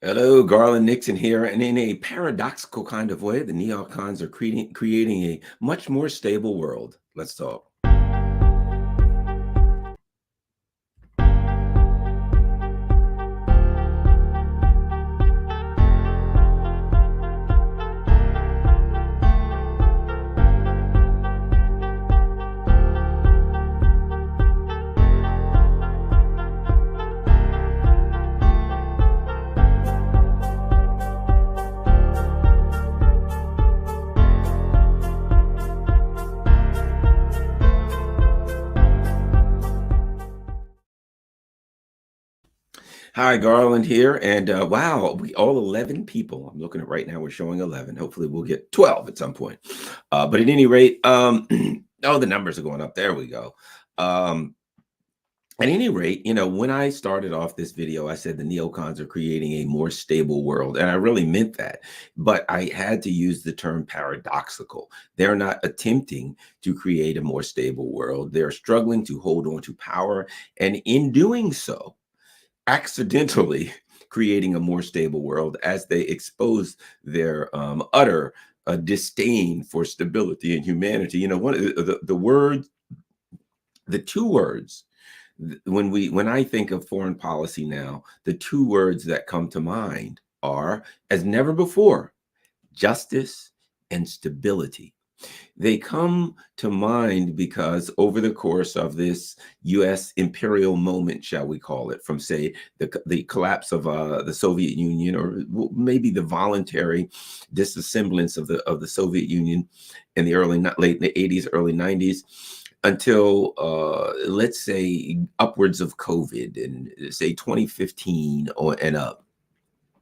Hello, Garland Nixon here, and in a paradoxical kind of way, the neocons are creating a much more stable world. Let's talk. Hi, Garland here, and wow, we all 11 people. I'm looking at right now. We're showing 11. Hopefully, we'll get 12 at some point. But at any rate, oh, the numbers are going up. There we go. Um, At any rate, when I started off this video, I said the neocons are creating a more stable world, and I really meant that. But I had to use the term paradoxical. They're not attempting to create a more stable world. They're struggling to hold on to power, and in doing so, accidentally creating a more stable world as they expose their utter disdain for stability and humanity. One of the words, the two words when I think of foreign policy now, the two words that come to mind are, as never before, justice and stability. They come to mind because over the course of this U.S. imperial moment, shall we call it, from say the collapse of the Soviet Union, or maybe the voluntary disassemblance of the Soviet Union in the late 80s, early 90s, until let's say upwards of COVID and say 2015 and up.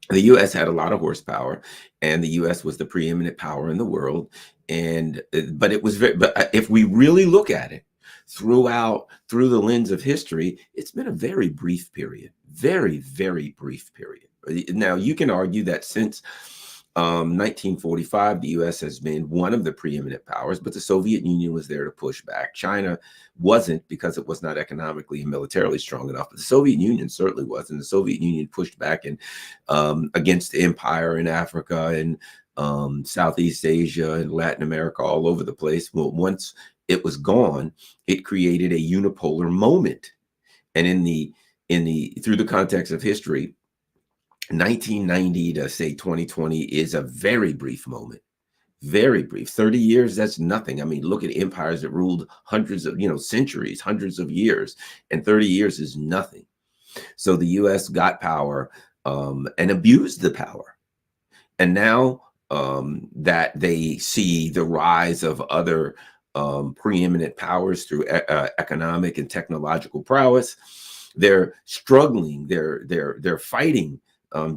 The U.S. had a lot of horsepower, and the U.S. was the preeminent power in the world. And but it was but if we really look at it through the lens of history, it's been a very brief period, very, very brief period. Now you can argue that since 1945, the U.S. has been one of the preeminent powers, but the Soviet Union was there to push back. China wasn't, because it was not economically and militarily strong enough, but the Soviet Union certainly was. And the Soviet Union pushed back and against the empire in Africa and Southeast Asia and Latin America, all over the place. Well, once it was gone, it created a unipolar moment. And through the context of history, 1990 to say 2020 is a very brief moment. Very brief. 30 years, that's nothing. I mean, look at empires that ruled hundreds of, centuries, hundreds of years, and 30 years is nothing. So the US got power and abused the power. And now that they see the rise of other preeminent powers through economic and technological prowess, they're struggling, they're fighting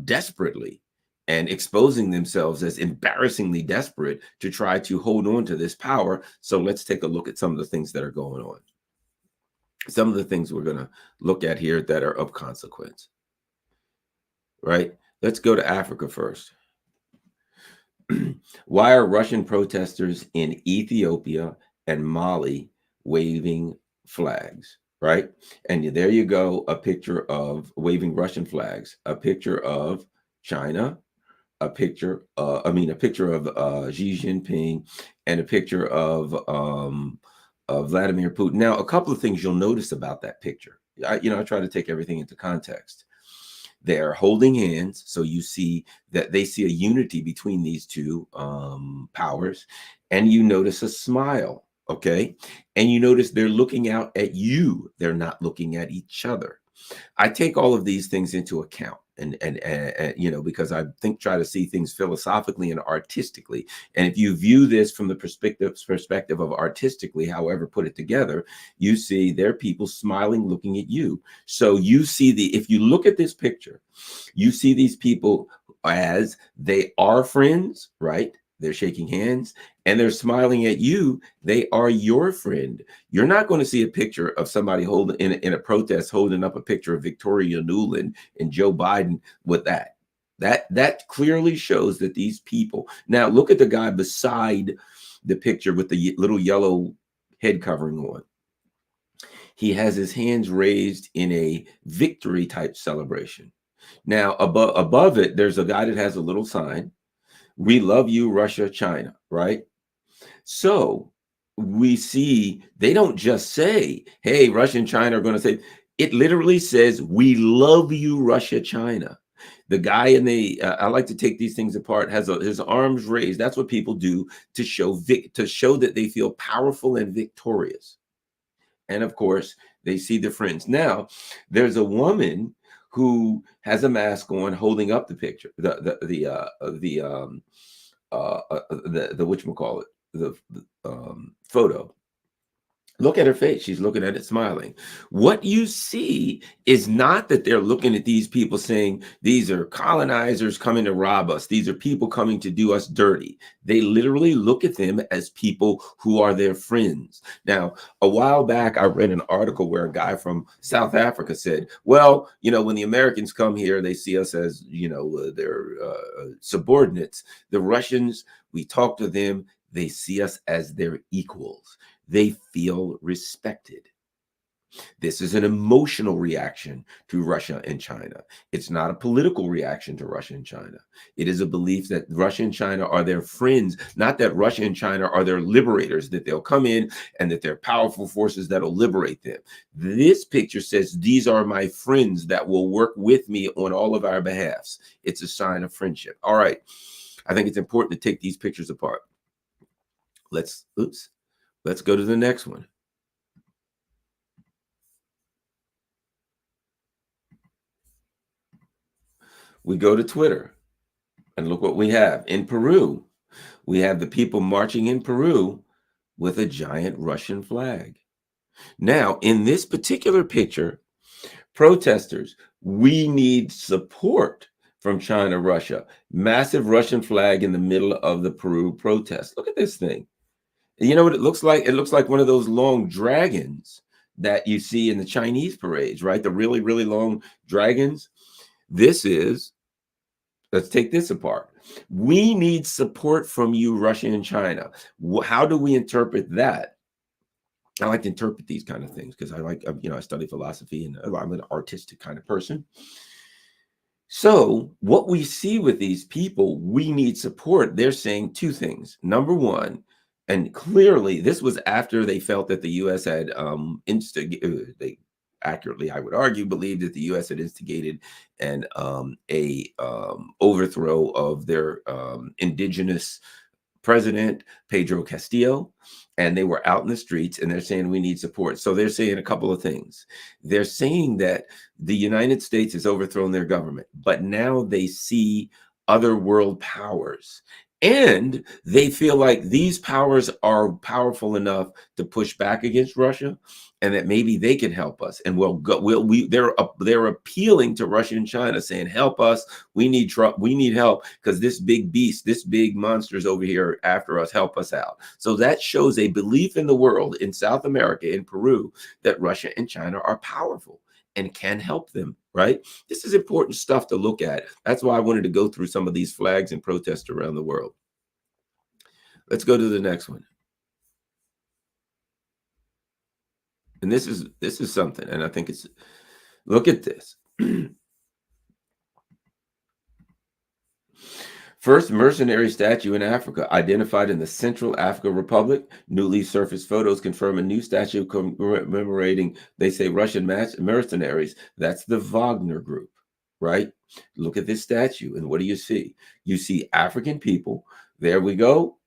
desperately and exposing themselves as embarrassingly desperate to try to hold on to this power. So let's take a look at some of the things that are going on. Some of the things we're going to look at here that are of consequence, right? Let's go to Africa first. Why are Russian protesters in Ethiopia and Mali waving flags? Right? And there you go, a picture of waving Russian flags, a picture of China, a picture of Xi Jinping, and a picture of Vladimir Putin. Now, a couple of things you'll notice about that picture. I try to take everything into context. They're holding hands, so you see that they see a unity between these two powers, and you notice a smile. Okay. And you notice they're looking out at you. They're not looking at each other. I take all of these things into account and because I try to see things philosophically and artistically. And if you view this from the perspective of artistically, however, put it together, you see there are people smiling, looking at you. So you see if you look at this picture, you see these people as they are friends, right? They're shaking hands and they're smiling at you. They are your friend. You're not going to see a picture of somebody holding in a protest, holding up a picture of Victoria Nuland and Joe Biden with that. That clearly shows that these people. Now look at the guy beside the picture with the little yellow head covering on. He has his hands raised in a victory type celebration. Now, above it, there's a guy that has a little sign. We love you, Russia, China, right? So we see they don't just say, hey, Russia and China are going to say, it literally says, we love you, Russia, China. The guy in the, I like to take these things apart, has his arms raised. That's what people do to show that they feel powerful and victorious. And of course, they see their friends. Now, there's a woman who has a mask on, holding up the picture, the whatchamacallit, the photo. Look at her face. She's looking at it smiling. What you see is not that they're looking at these people saying, these are colonizers coming to rob us. These are people coming to do us dirty. They literally look at them as people who are their friends. Now, a while back, I read an article where a guy from South Africa said, well, when the Americans come here, they see us as, their subordinates. The Russians, we talk to them, they see us as their equals. They feel respected. This is an emotional reaction to Russia and China. It's not a political reaction to Russia and China. It is a belief that Russia and China are their friends, not that Russia and China are their liberators, that they'll come in and that they're powerful forces that'll liberate them. This picture says, these are my friends that will work with me on all of our behalves. It's a sign of friendship. All right. I think it's important to take these pictures apart. Let's go to the next one. We go to Twitter and look what we have. In Peru, we have the people marching in Peru with a giant Russian flag. Now, in this particular picture, protesters, we need support from China, Russia. Massive Russian flag in the middle of the Peru protest. Look at this thing. You know what it looks like? It looks like one of those long dragons that you see in the Chinese parades, right? The really, really long dragons. Let's take this apart. We need support from you, Russia and China. How do we interpret that? I like to interpret these kind of things because I study philosophy and I'm an artistic kind of person. So what we see with these people, we need support. They're saying two things. Number one, and clearly this was after they felt that the U.S. had they accurately, I would argue, believed that the U.S. had instigated an overthrow of their indigenous president, Pedro Castillo, and they were out in the streets and they're saying we need support. So they're saying a couple of things. They're saying that the United States has overthrown their government, but now they see other world powers. And they feel like these powers are powerful enough to push back against Russia, and that maybe they can help us. And they're appealing to Russia and China, saying, "Help us. We need help because this big beast, this big monster is over here after us. Help us out." So that shows a belief in the world, in South America, in Peru, that Russia and China are powerful and can help them, right? This is important stuff to look at. That's why I wanted to go through some of these flags and protests around the world. Let's go to the next one. And this is something, and I think look at this. First mercenary statue in Africa, identified in the Central African Republic. Newly surfaced photos confirm a new statue commemorating, they say, Russian mercenaries. That's the Wagner Group, right? Look at this statue, and what do you see? You see African people. There we go.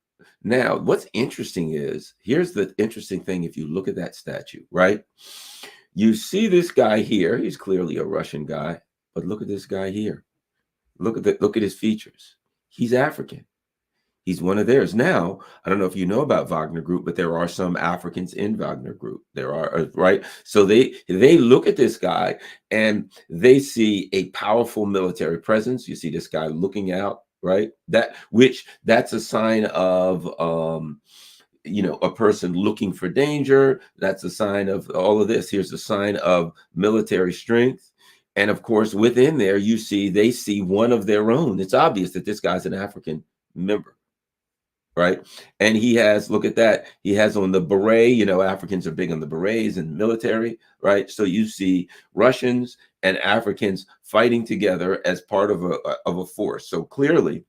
Now, what's interesting is, here's the interesting thing if you look at that statue, right? You see this guy here. He's clearly a Russian guy, but look at this guy here. Look at his features. He's African. He's one of theirs. Now, I don't know if you know about Wagner Group, but there are some Africans in Wagner Group. There are, right? So they look at this guy and they see a powerful military presence. You see this guy looking out, right? That's a sign of a person looking for danger. That's a sign of all of this. Here's a sign of military strength. And of course, within there, they see one of their own. It's obvious that this guy's an African member, right? And he has, look at that, he has on the beret. Africans are big on the berets and military, right? So you see Russians and Africans fighting together as part of a force. So clearly,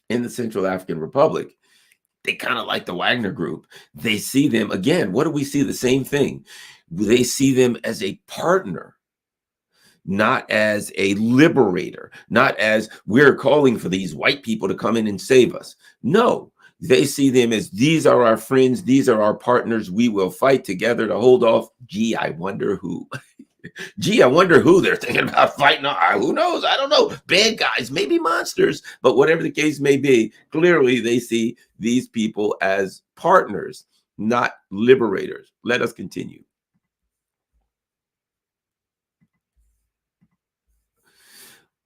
in the Central African Republic, they kind of like the Wagner Group. They see them again. What do we see? The same thing. They see them as a partner, not as a liberator, not as we're calling for these white people to come in and save us. No, they see them as these are our friends, these are our partners. We will fight together to hold off. Gee, I wonder who. Gee, I wonder who they're thinking about fighting. Who knows? I don't know. Bad guys, maybe monsters, but whatever the case may be, clearly they see these people as partners, not liberators. Let us continue.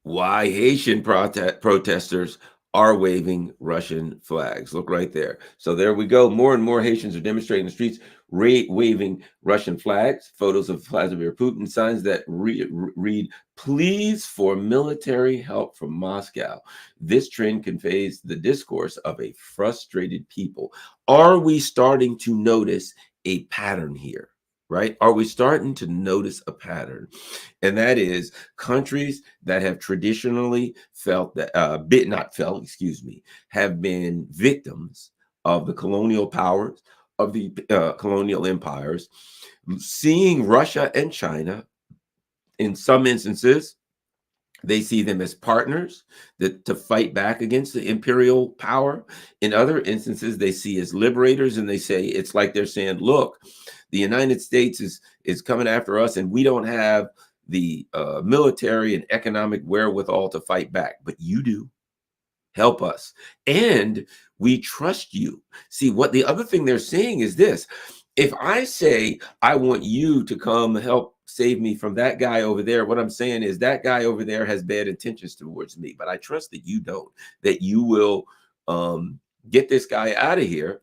Why Haitian protesters are waving Russian flags. Look right there. So there we go. More and more Haitians are demonstrating in the streets, waving Russian flags, photos of Vladimir Putin, signs that read, please for military help from Moscow. This trend conveys the discourse of a frustrated people. Are we starting to notice a pattern here? Right? Are we starting to notice a pattern? And that is countries that have traditionally felt that, have been victims of the colonial powers, of the colonial empires, seeing Russia and China, in some instances, they see them as partners to fight back against the imperial power. In other instances, they see as liberators, and they say it's like they're saying, look, the United States is coming after us, and we don't have the military and economic wherewithal to fight back, but you do. Help us, and we trust you. See, what the other thing they're saying is this: if I say I want you to come help save me from that guy over there, what I'm saying is that guy over there has bad intentions towards me, but I trust that you don't, that you will get this guy out of here,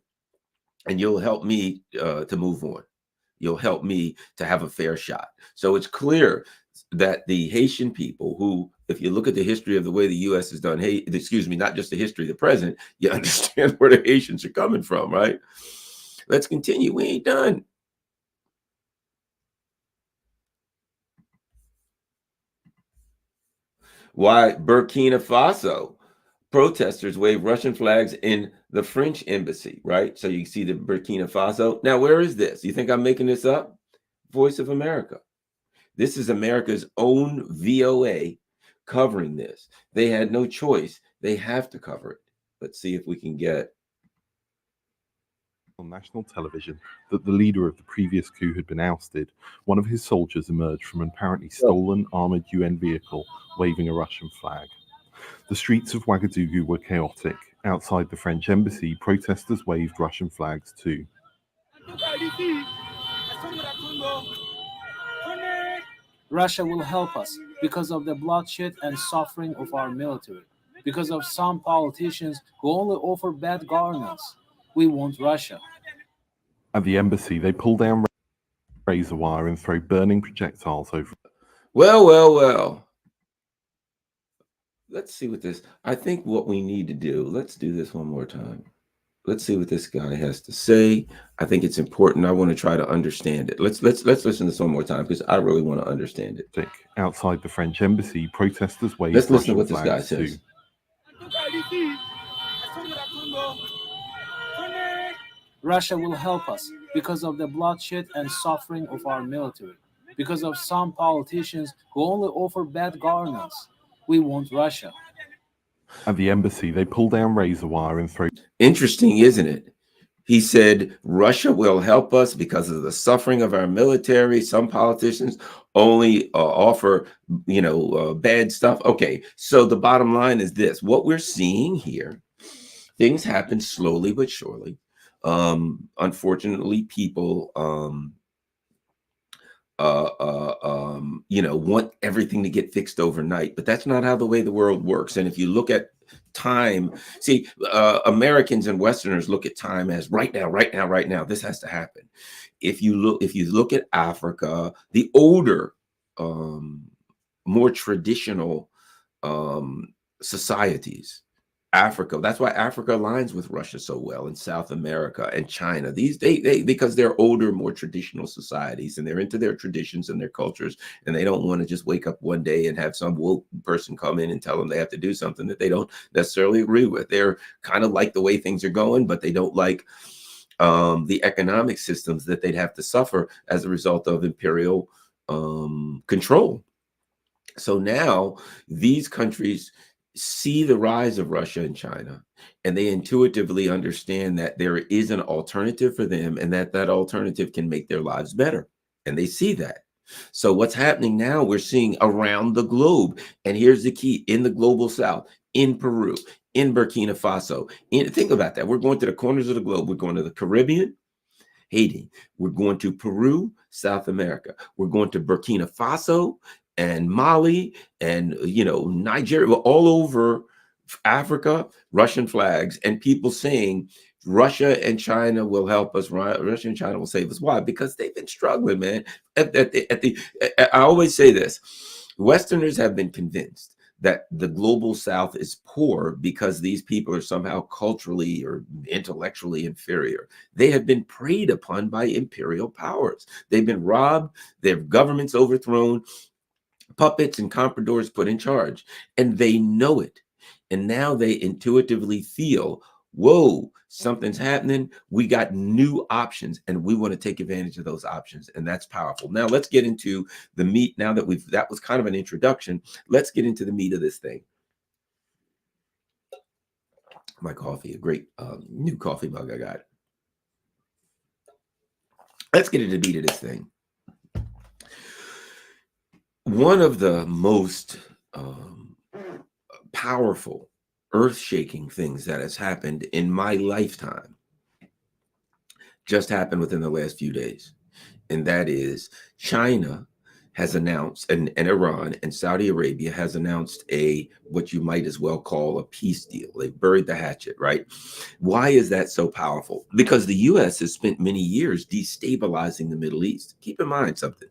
and you'll help me to move on. You'll help me to have a fair shot. So it's clear that the Haitian people, who, if you look at the history of the way the U.S. has done, not just the history, the present, you understand where the Haitians are coming from, right? Let's continue. We ain't done. Why Burkina Faso protesters wave Russian flags in the French embassy, right? So you see the Burkina Faso. Now, where is this? You think I'm making this up? Voice of America. This is America's own VOA covering this. They had no choice. They have to cover it. Let's see if we can get on national television that the leader of the previous coup had been ousted. One of his soldiers emerged from an apparently stolen armored UN vehicle waving a Russian flag. The streets of Ouagadougou were chaotic. Outside the French embassy, protesters waved Russian flags too. Russia will help us because of the bloodshed and suffering of our military, because of some politicians who only offer bad governance. We want Russia. At the embassy, they pull down razor wire and throw burning projectiles over. Well. Let's see what this. I think what we need to do. Let's do this one more time. Let's see what this guy has to say. I think it's important. I want to try to understand it. Let's listen to this one more time because I really want to understand it. Outside the French embassy, protesters waved. Let's listen to what this guy says. Russia will help us because of the bloodshed and suffering of our military, because of some politicians who only offer bad governance. We want Russia. At the embassy, they pull down razor wire and throw. Interesting, isn't it? He said, Russia will help us because of the suffering of our military. Some politicians only offer, bad stuff. Okay, so the bottom line is this. What we're seeing here, things happen slowly but surely. Unfortunately, people, want everything to get fixed overnight, but that's not how the way the world works. And if you look at time, see, Americans and Westerners look at time as right now, this has to happen. If you look at Africa, the older, more traditional societies, Africa. That's why Africa aligns with Russia so well, and South America and China. These they because they're older, more traditional societies, and they're into their traditions and their cultures, and they don't want to just wake up one day and have some woke person come in and tell them they have to do something that they don't necessarily agree with. They're kind of like the way things are going, but they don't like the economic systems that they'd have to suffer as a result of imperial control. So now these countries see the rise of Russia and China, and they intuitively understand that there is an alternative for them, and that that alternative can make their lives better. And they see that. So what's happening now, we're seeing around the globe. And here's the key: in the global south, in Peru, in Burkina Faso. Think about that. We're going to the corners of the globe. We're going to the Caribbean, Haiti. We're going to Peru, South America. We're going to Burkina Faso and Mali and, Nigeria. We're all over Africa, Russian flags, and people saying Russia and China will help us. Russia and China will save us. Why? Because they've been struggling, man. I always say this: Westerners have been convinced that the global south is poor because these people are somehow culturally or intellectually inferior. They have been preyed upon by imperial powers. They've been robbed, their governments overthrown, puppets and compradors put in charge, and they know it. And now they intuitively feel, whoa, something's happening. We got new options, and we want to take advantage of those options. And that's powerful. Now let's get into the meat. Now that that was kind of an introduction, let's get into the meat of this thing. My coffee, a great new coffee mug I got. Let's get into the meat of this thing. One of the most powerful, earth-shaking things that has happened in my lifetime just happened within the last few days. And that is China has announced, and Iran and Saudi Arabia has announced what you might as well call a peace deal. They've buried the hatchet, right? Why is that so powerful? Because the U.S. has spent many years destabilizing the Middle East. Keep in mind something.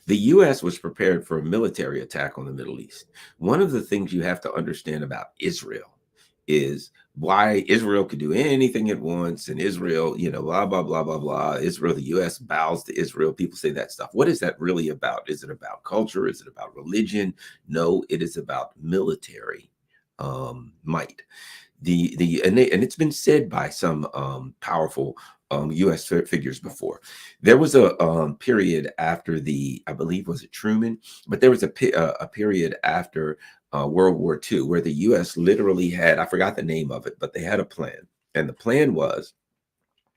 The U.S. was prepared for a military attack on the Middle East. One of the things you have to understand about Israel is why Israel could do anything it wants, and Israel, blah, blah, blah, blah, blah. Israel, the U.S. bows to Israel. People say that stuff. What is that really about? Is it about culture? Is it about religion? No, it is about military might. And it's been said by some powerful U.S. figures before. There was a period after I believe, was it Truman? But there was a period after World War II where the U.S. literally had, I forgot the name of it, but they had a plan. And the plan was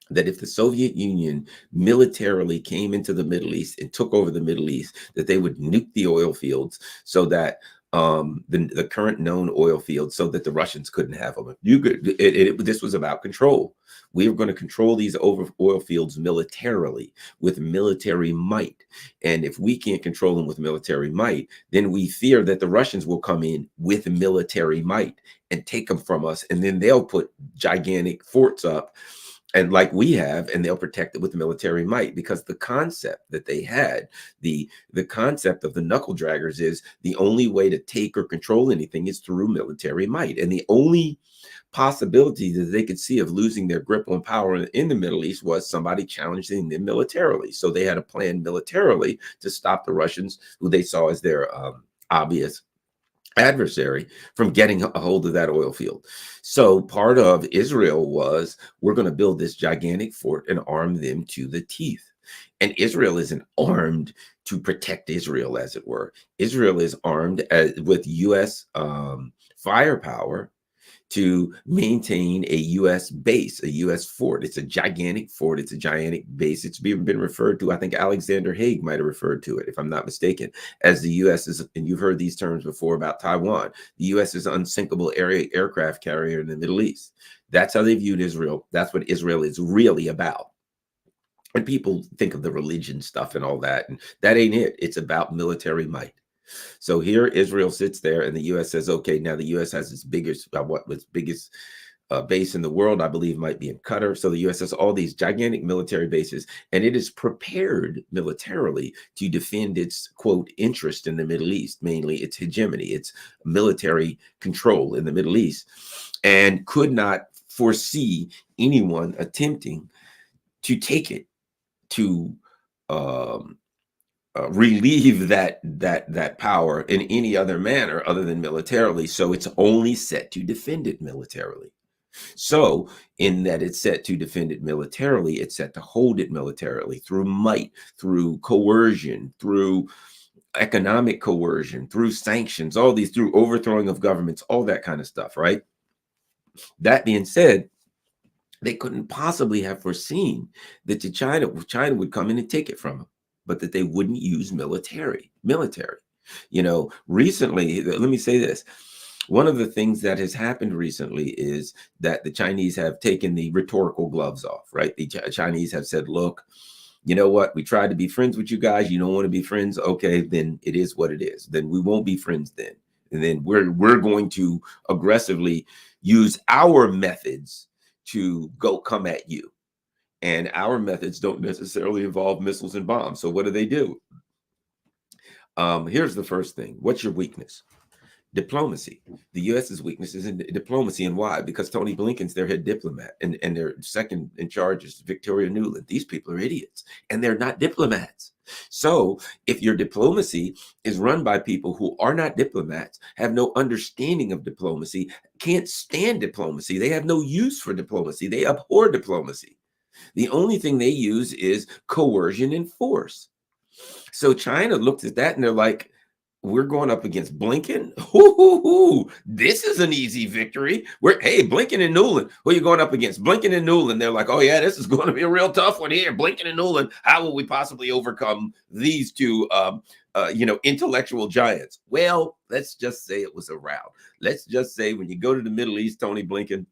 that if the Soviet Union militarily came into the Middle East and took over the Middle East, that they would nuke the oil fields so that the current known oil fields, so that the Russians couldn't have them. This was about control. We were going to control these oil fields militarily, with military might. And if we can't control them with military might, then we fear that the Russians will come in with military might and take them from us. And then they'll put gigantic forts up, and like we have, and they'll protect it with military might. Because the concept that they had, the concept of the knuckle draggers, is the only way to take or control anything is through military might. And the only possibility that they could see of losing their grip on power in the Middle East was somebody challenging them militarily. So they had a plan militarily to stop the Russians, who they saw as their obvious adversary, from getting a hold of that oil field. So part of Israel was, we're going to build this gigantic fort and arm them to the teeth. And Israel isn't armed to protect Israel, as it were. Israel is armed with U.S. Firepower to maintain a U.S. base, a U.S. fort. It's a gigantic fort. It's a gigantic base. It's been referred to, I think Alexander Haig might have referred to it, if I'm not mistaken, as the U.S. is, and you've heard these terms before about Taiwan. The U.S. is an unsinkable aircraft carrier in the Middle East. That's how they viewed Israel. That's what Israel is really about. And people think of the religion stuff and all that, and that ain't it. It's about military might. So here Israel sits there, and the U.S. says, okay, now the U.S. has its biggest base in the world, I believe, might be in Qatar. So the U.S. has all these gigantic military bases, and it is prepared militarily to defend its, quote, interest in the Middle East, mainly its hegemony, its military control in the Middle East, and could not foresee anyone attempting to take it, to relieve that power in any other manner other than militarily. So it's only set to defend it militarily. So in that it's set to defend it militarily, it's set to hold it militarily through might, through coercion, through economic coercion, through sanctions, all these, through overthrowing of governments, all that kind of stuff, right? That being said, they couldn't possibly have foreseen that China would come in and take it from them, but that they wouldn't use military. You know, recently, let me say this. One of the things that has happened recently is that the Chinese have taken the rhetorical gloves off, right? The Chinese have said, look, you know what? We tried to be friends with you guys. You don't want to be friends. Okay, then it is what it is. Then we won't be friends then. And then we're going to aggressively use our methods to come at you. And our methods don't necessarily involve missiles and bombs. So what do? Here's the first thing. What's your weakness? Diplomacy. The U.S.'s weakness is in diplomacy. And why? Because Tony Blinken's their head diplomat, and their second in charge is Victoria Nuland. These people are idiots, and they're not diplomats. So if your diplomacy is run by people who are not diplomats, have no understanding of diplomacy, can't stand diplomacy, they have no use for diplomacy, they abhor diplomacy. The only thing they use is coercion and force. So China looked at that and they're like, we're going up against Blinken. This is an easy victory. Hey, Blinken and Nuland, who are you going up against? Blinken and Nuland. They're like, oh yeah, this is going to be a real tough one here. Blinken and Nuland. How will we possibly overcome these two, intellectual giants? Well, let's just say it was a rout. Let's just say when you go to the Middle East, Tony Blinken,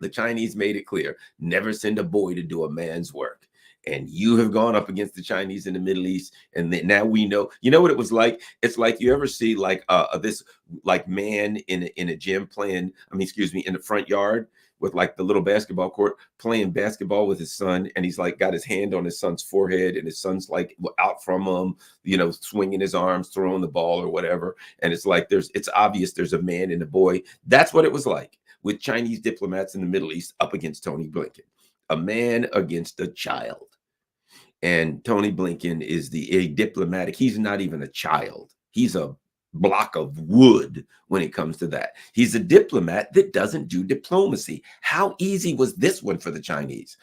the Chinese made it clear, never send a boy to do a man's work. And you have gone up against the Chinese in the Middle East, and then now we know. You know what it was like? It's like you ever see like this like man in a gym playing. in the front yard with like the little basketball court playing basketball with his son, and he's like got his hand on his son's forehead, and his son's like out from him, swinging his arms, throwing the ball or whatever. And it's like it's obvious there's a man and a boy. That's what it was like with Chinese diplomats in the Middle East up against Tony Blinken, a man against a child. And Tony Blinken is a diplomatic. He's not even a child. He's a block of wood when it comes to that. He's a diplomat that doesn't do diplomacy. How easy was this one for the Chinese?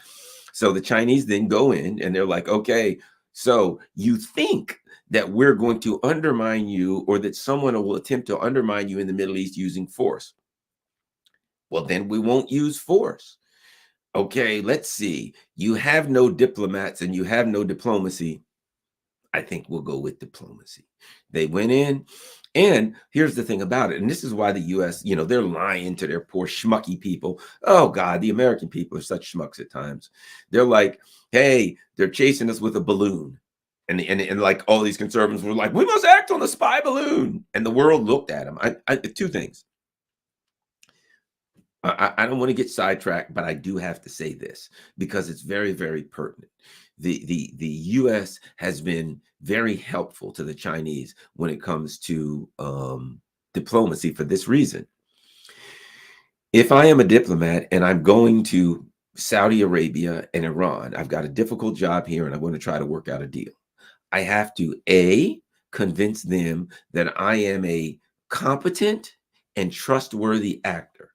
So the Chinese then go in and they're like, okay, so you think that we're going to undermine you, or that someone will attempt to undermine you in the Middle East using force? Well, then we won't use force. Okay, let's see. You have no diplomats and you have no diplomacy. I think we'll go with diplomacy. They went in, and here's the thing about it. And this is why the U.S., they're lying to their poor schmucky people. Oh God, the American people are such schmucks at times. They're like, hey, they're chasing us with a balloon. And like all these conservatives were like, we must act on the spy balloon. And the world looked at them. Two things. I don't want to get sidetracked, but I do have to say this because it's very, very pertinent. The U.S. has been very helpful to the Chinese when it comes to diplomacy for this reason. If I am a diplomat and I'm going to Saudi Arabia and Iran, I've got a difficult job here and I want to try to work out a deal. I have to, A, convince them that I am a competent and trustworthy actor.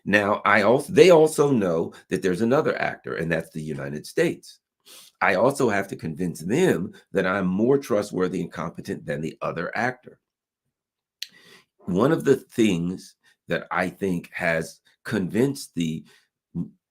Now, they also know that there's another actor, and that's the United States. I also have to convince them that I'm more trustworthy and competent than the other actor. One of the things that I think has convinced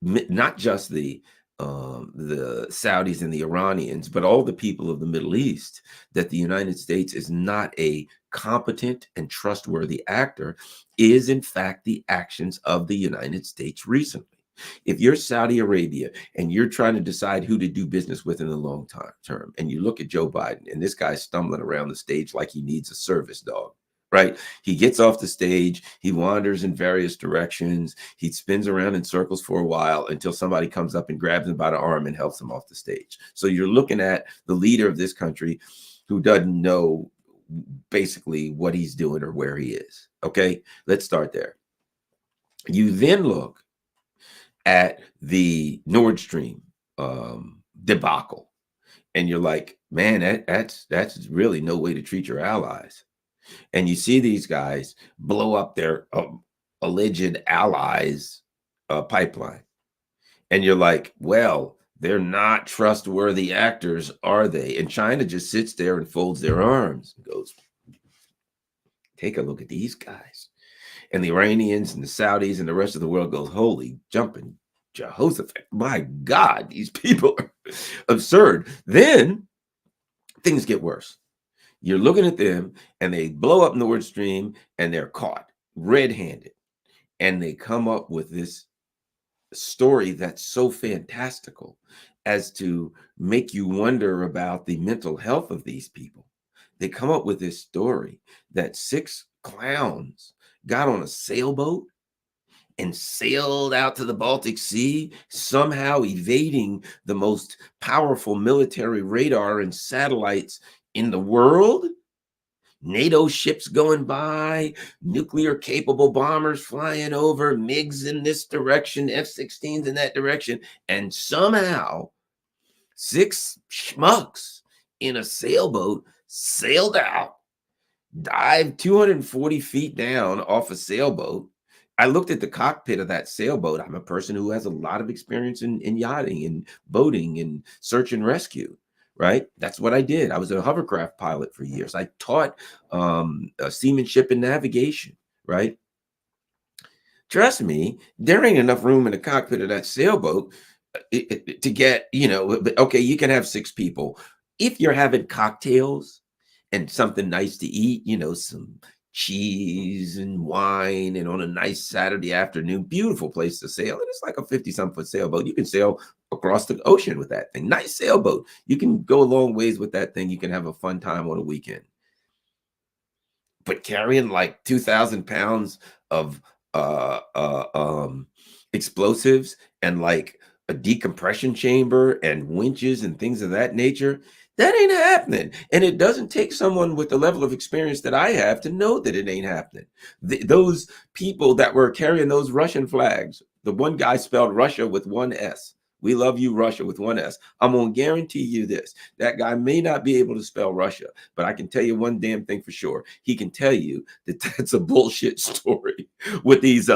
not just the Saudis and the Iranians, but all the people of the Middle East, that the United States is not a competent and trustworthy actor is in fact the actions of the United States recently. If you're Saudi Arabia and you're trying to decide who to do business with in the long term, and you look at Joe Biden and this guy's stumbling around the stage like he needs a service dog, right? He gets off the stage, he wanders in various directions, he spins around in circles for a while until somebody comes up and grabs him by the arm and helps him off the stage. So you're looking at the leader of this country who doesn't know basically what he's doing or where he is. Okay, let's start there. You then look at the Nord Stream debacle, and you're like, man, that's really no way to treat your allies. And you see these guys blow up their alleged allies' pipeline, and you're like, well, they're not trustworthy actors, are they? And China just sits there and folds their arms and goes, take a look at these guys. And the Iranians and the Saudis and the rest of the world goes, holy jumping Jehoshaphat, my God, these people are absurd. Then things get worse. You're looking at them and they blow up Nord Stream and they're caught red-handed. And they come up with this story that's so fantastical as to make you wonder about the mental health of these people. They come up with this story that 6 clowns got on a sailboat and sailed out to the Baltic Sea, somehow evading the most powerful military radar and satellites in the world. NATO ships going by, nuclear capable bombers flying over, MiGs in this direction, F-16s in that direction, and somehow 6 schmucks in a sailboat sailed out, dived 240 feet down off a sailboat. I looked at the cockpit of that sailboat. I'm a person who has a lot of experience in yachting and boating and search and rescue, right? That's what I did. I was a hovercraft pilot for years. I taught seamanship and navigation, right? Trust me, there ain't enough room in the cockpit of that sailboat to get, okay, you can have 6 people. If you're having cocktails and something nice to eat, some cheese and wine, and on a nice Saturday afternoon, beautiful place to sail. And it's like a 50-some foot sailboat. You can sail across the ocean with that thing. Nice sailboat. You can go a long ways with that thing. You can have a fun time on a weekend. But carrying like 2,000 pounds of explosives and like a decompression chamber and winches and things of that nature, that ain't happening. And it doesn't take someone with the level of experience that I have to know that it ain't happening. Those people that were carrying those Russian flags, the one guy spelled Russia with 1 S. We love you, Russia, with 1 S. I'm going to guarantee you this. That guy may not be able to spell Russia, but I can tell you one damn thing for sure. He can tell you that that's a bullshit story with these,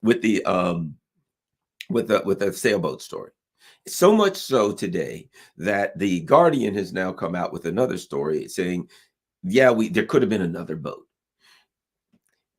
with the sailboat story. So much so today that the Guardian has now come out with another story saying, yeah, there could have been another boat.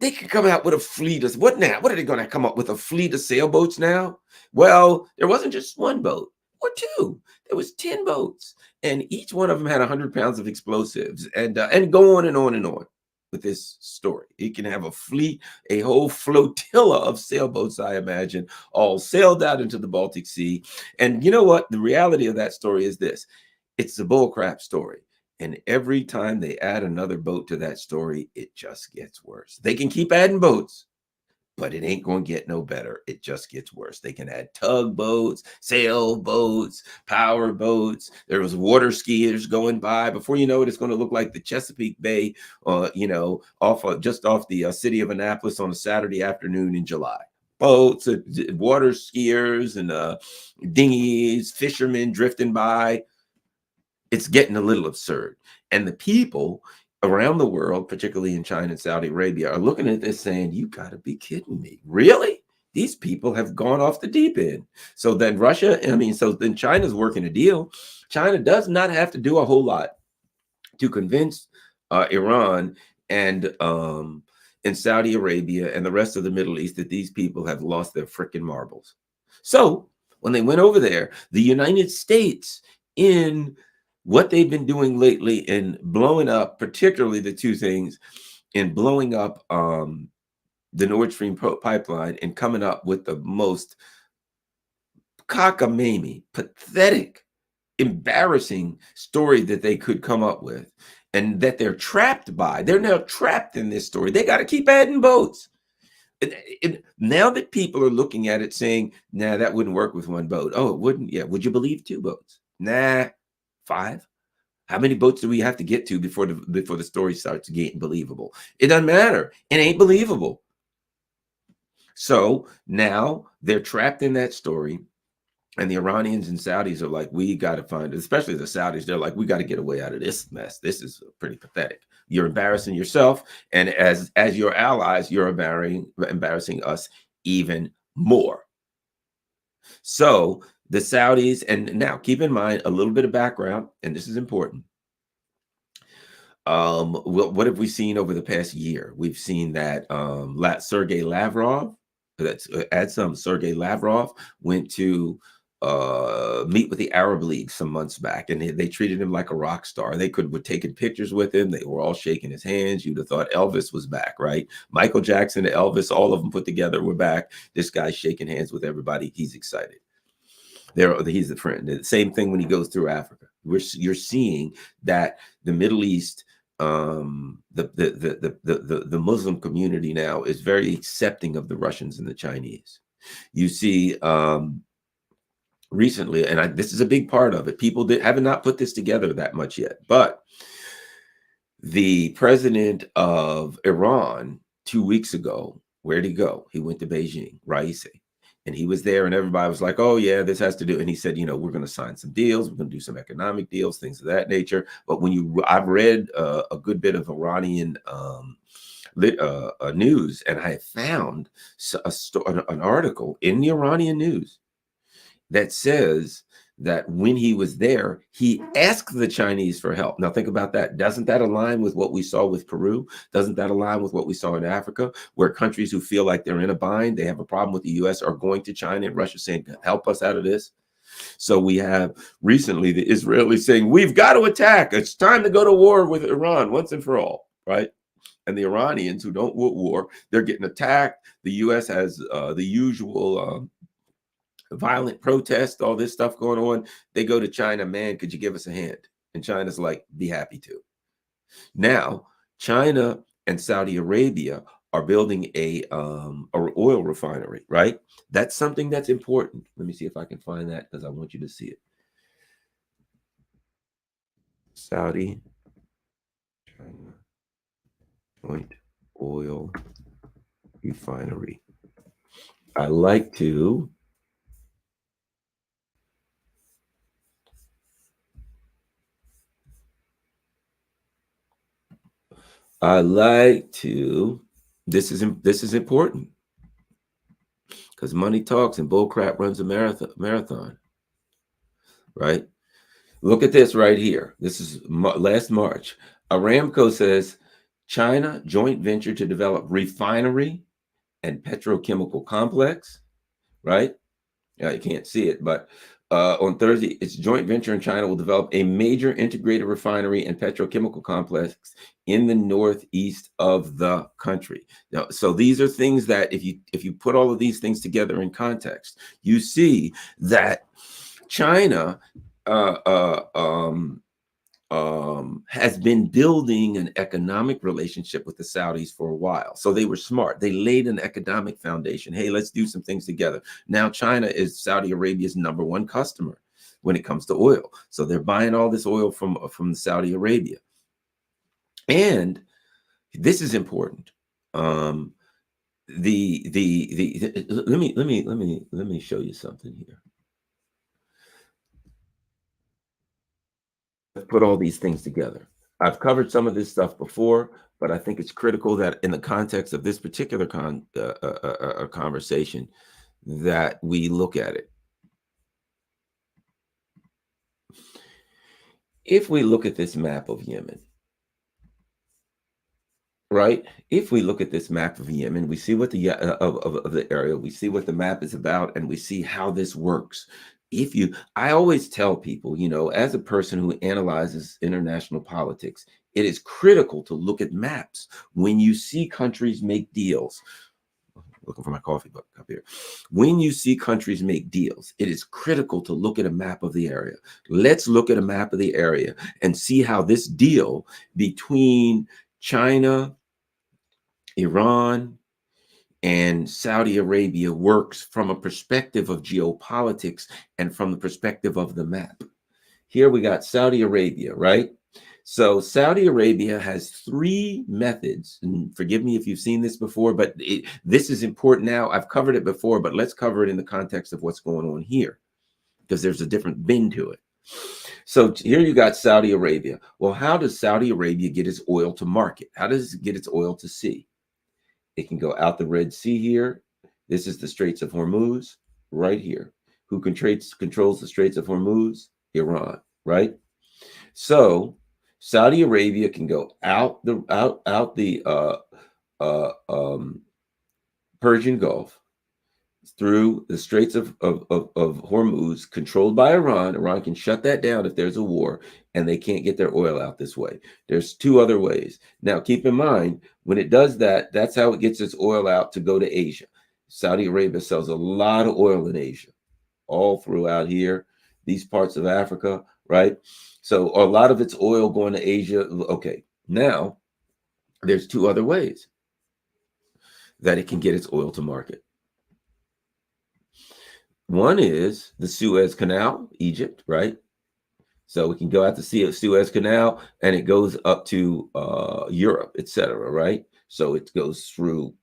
They could come out with a fleet of what now? What are they going to come up with, a fleet of sailboats now? Well, there wasn't just 1 boat or 2. There was 10 boats, and each one of them had 100 pounds of explosives, and go on and on and on with this story. It can have a fleet, a whole flotilla of sailboats, I imagine, all sailed out into the Baltic Sea. And you know what? The reality of that story is this. It's a bullcrap story. And every time they add another boat to that story, it just gets worse. They can keep adding boats, but it ain't going to get no better. It just gets worse. They can add tugboats, sailboats, power boats. There was water skiers going by. Before you know it, it's going to look like the Chesapeake Bay, just off the city of Annapolis on a Saturday afternoon in July. Boats, water skiers, and dinghies, fishermen drifting by. It's getting a little absurd. And the people around the world, particularly in China and Saudi Arabia, are looking at this saying, you got to be kidding me. Really? These people have gone off the deep end. So then then China's working a deal. China does not have to do a whole lot to convince Iran and Saudi Arabia and the rest of the Middle East that these people have lost their frickin' marbles. So when they went over there, the United States, in what they've been doing lately in blowing up, particularly the 2 things, in blowing up the Nord Stream pipeline and coming up with the most cockamamie, pathetic, embarrassing story that they could come up with. and that they're trapped by. They're now trapped in this story. They got to keep adding boats. Now that people are looking at it saying, nah, that wouldn't work with one boat. Oh, it wouldn't? Yeah. Would you believe 2 boats? Nah, 5. How many boats do we have to get to before the story starts getting believable? It doesn't matter. It ain't believable. So now they're trapped in that story. And the Iranians and Saudis are like, we got to find, especially the Saudis, they're like, we got to get a way out of this mess. This is pretty pathetic. You're embarrassing yourself. And as your allies, you're embarrassing us even more. So the Saudis, and now keep in mind a little bit of background, and this is important. What have we seen over the past year? We've seen that Sergei Lavrov, Sergei Lavrov went to meet with the Arab League some months back, and they treated him like a rock star. They were taking pictures with him. They were all shaking his hands. You'd have thought Elvis was back, right? Michael Jackson, Elvis, all of them put together were back. This guy's shaking hands with everybody. He's excited. He's the friend. The same thing when he goes through Africa. You're seeing that the Middle East, the Muslim community now is very accepting of the Russians and the Chinese. You see, recently, and this is a big part of it, people have not put this together that much yet, but the president of Iran 2 weeks ago, where'd he go? He went to Beijing, Raisi. And he was there and everybody was like, oh yeah, this has to do. And he said, we're going to sign some deals. We're going to do some economic deals, things of that nature. But I've read a good bit of Iranian news, and I found an article in the Iranian news that says that when he was there, he asked the Chinese for help. Now think about that. Doesn't that align with what we saw with Peru? Doesn't that align with what we saw in Africa, where countries who feel like they're in a bind, they have a problem with the US, are going to China and Russia saying, help us out of this? So we have recently the Israelis saying, we've got to attack. It's time to go to war with Iran once and for all, right? And the Iranians who don't want war, they're getting attacked. The US has the usual violent protest, all this stuff going on. They go to China, man, could you give us a hand? And China's like, be happy to. Now, China and Saudi Arabia are building a oil refinery, right? That's something that's important. Let me see if I can find that because I want you to see it. Saudi, China, joint oil refinery. I like to this is important because money talks and bullcrap runs a marathon, right? Look at this right here. This is last March. Aramco says China joint venture to develop refinery and petrochemical complex, right? Yeah, you can't see it, but on Thursday, its joint venture in China will develop a major integrated refinery and petrochemical complex in the northeast of the country. Now, so these are things that if you put all of these things together in context, you see that China has been building an economic relationship with the Saudis for a while. So they were smart. They laid an economic foundation. Hey, let's do some things together. Now China is Saudi Arabia's #1 customer when it comes to oil. So they're buying all this oil from Saudi Arabia. And this is important. Let me show you something here. Put all these things together. I've covered some of this stuff before, but I think it's critical that in the context of this particular conversation that we look at it. If we look at this map of Yemen, right? If we look at this map of Yemen, we see what the of the area, we see what the map is about, and we see how this works. I always tell people, as a person who analyzes international politics, it is critical to look at maps when you see countries make deals. Looking for my coffee book up here. When you see countries make deals, it is critical to look at a map of the area. Let's look at a map of the area and see how this deal between China, Iran, and Saudi Arabia works from a perspective of geopolitics and from the perspective of the map. Here we got Saudi Arabia, right? So Saudi Arabia has three methods, and forgive me if you've seen this before, but this is important now. I've covered it before, but let's cover it in the context of what's going on here, because there's a different bend to it. So here you got Saudi Arabia. Well, how does Saudi Arabia get its oil to market? How does it get its oil to sea? It can go out the Red Sea here. This is the Straits of Hormuz right here. Who controls the Straits of Hormuz? Iran, right? So Saudi Arabia can go out the Persian Gulf through the Straits of Hormuz, controlled by Iran. Iran can shut that down if there's a war, and they can't get their oil out this way. There's two other ways. Now, keep in mind, when it does that, that's how it gets its oil out to go to Asia. Saudi Arabia sells a lot of oil in Asia, all throughout here, these parts of Africa, right? So a lot of its oil going to Asia. Okay, now there's two other ways that it can get its oil to market. One is the Suez Canal, Egypt, right? So we can go out to see a Suez Canal, and it goes up to Europe, etc., right? So it goes through,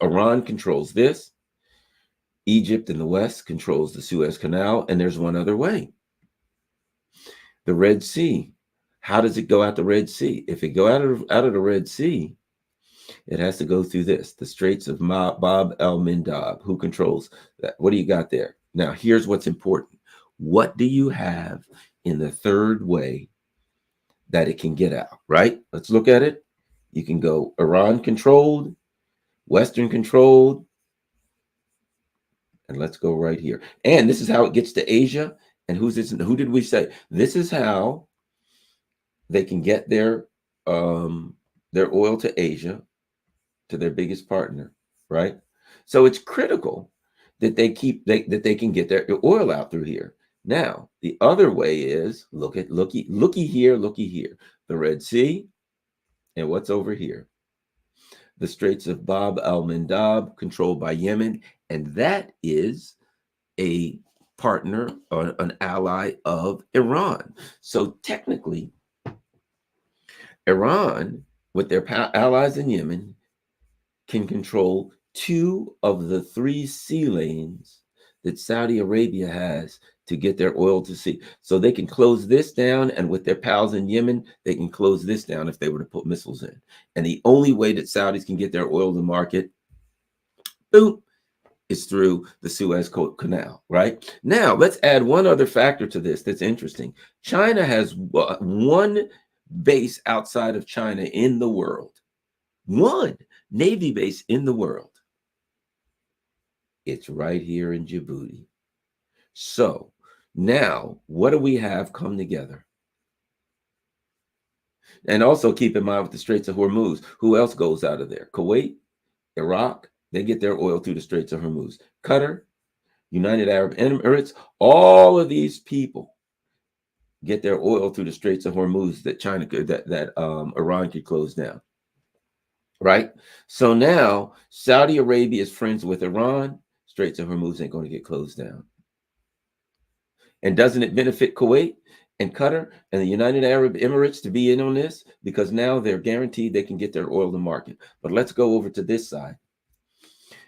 Iran controls this. Egypt in the west controls the Suez Canal, and there's one other way. The Red Sea. How does it go out the Red Sea? If it go out of the Red Sea, it has to go through this, the Straits of Bab el-Mandab. Who controls that? What do you got there? Now, here's what's important. What do you have in the third way that it can get out, right? Let's look at it. You can go Iran controlled, Western controlled, and let's go right here. And this is how it gets to Asia. And who did we say? This is how they can get their oil to Asia, to their biggest partner, right? So it's critical that they can get their oil out through here. Now, the other way is looky here, the Red Sea, and what's over here? The Straits of Bab el-Mandab, controlled by Yemen, and that is a partner or an ally of Iran. So technically, Iran, with their allies in Yemen, can control two of the three sea lanes that Saudi Arabia has to get their oil to sea. So they can close this down, and with their pals in Yemen, they can close this down if they were to put missiles in. And the only way that Saudis can get their oil to market, boom, is through the Suez Canal, right? Now, let's add one other factor to this that's interesting. China has one base outside of China in the world. One Navy base in the world. It's right here in Djibouti. So now, what do we have come together? And also keep in mind with the Straits of Hormuz, who else goes out of there? Kuwait, Iraq, they get their oil through the Straits of Hormuz. Qatar, United Arab Emirates, all of these people get their oil through the Straits of Hormuz that China could, that Iran could close down. Right? So now Saudi Arabia is friends with Iran. Straits of Hormuz ain't going to get closed down. And doesn't it benefit Kuwait and Qatar and the United Arab Emirates to be in on this? Because now they're guaranteed they can get their oil to market. But let's go over to this side.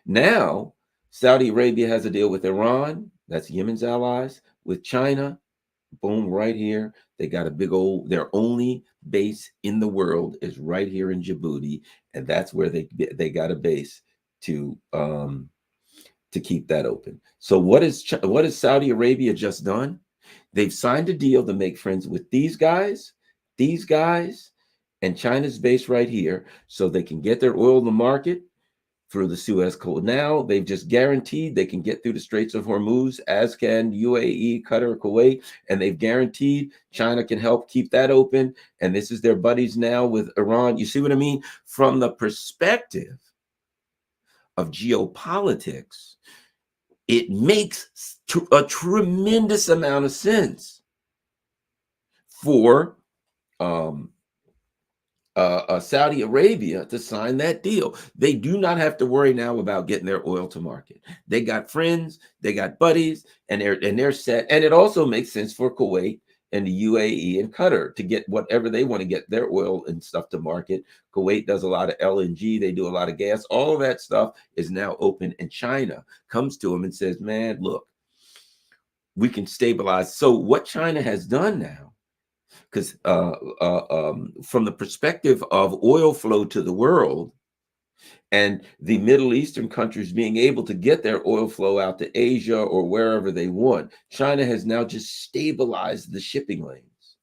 Now, Saudi Arabia has a deal with Iran. That's Yemen's allies. With China, boom, right here. They got a big old, their only base in the world is right here in Djibouti. And that's where they got a base to keep that open. So what is Saudi Arabia just done? They've signed a deal to make friends with these guys, and China's base right here, so they can get their oil in the market through the Suez Canal. They've just guaranteed they can get through the Straits of Hormuz, as can UAE, Qatar, Kuwait, and they've guaranteed China can help keep that open. And this is their buddies now with Iran. You see what I mean? From the perspective of geopolitics, it makes a tremendous amount of sense for Saudi Arabia to sign that deal. They do not have to worry now about getting their oil to market. They got friends, they got buddies, and they're set. And it also makes sense for Kuwait and the UAE and Qatar to get whatever they want to get their oil and stuff to market. Kuwait does a lot of LNG, they do a lot of gas. All of that stuff is now open, and China comes to them and says, man, look, we can stabilize. So what China has done now, because from the perspective of oil flow to the world and the Middle Eastern countries being able to get their oil flow out to Asia or wherever they want, China has now just stabilized the shipping lanes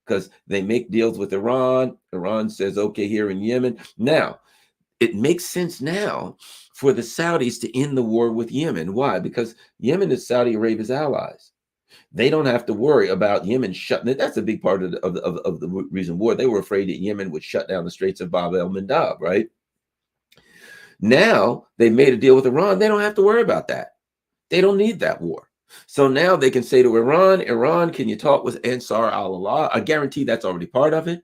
because they make deals with Iran. Iran says, okay, here in Yemen. Now, it makes sense now for the Saudis to end the war with Yemen. Why? Because Yemen is Saudi Arabia's allies. They don't have to worry about Yemen shutting it. That's a big part of the reason war. They were afraid that Yemen would shut down the Straits of Bab el-Mandab, right? Now they made a deal with Iran. They don't have to worry about that. They don't need that war. So now they can say to Iran, Iran, can you talk with Ansar al-Allah? I guarantee that's already part of it.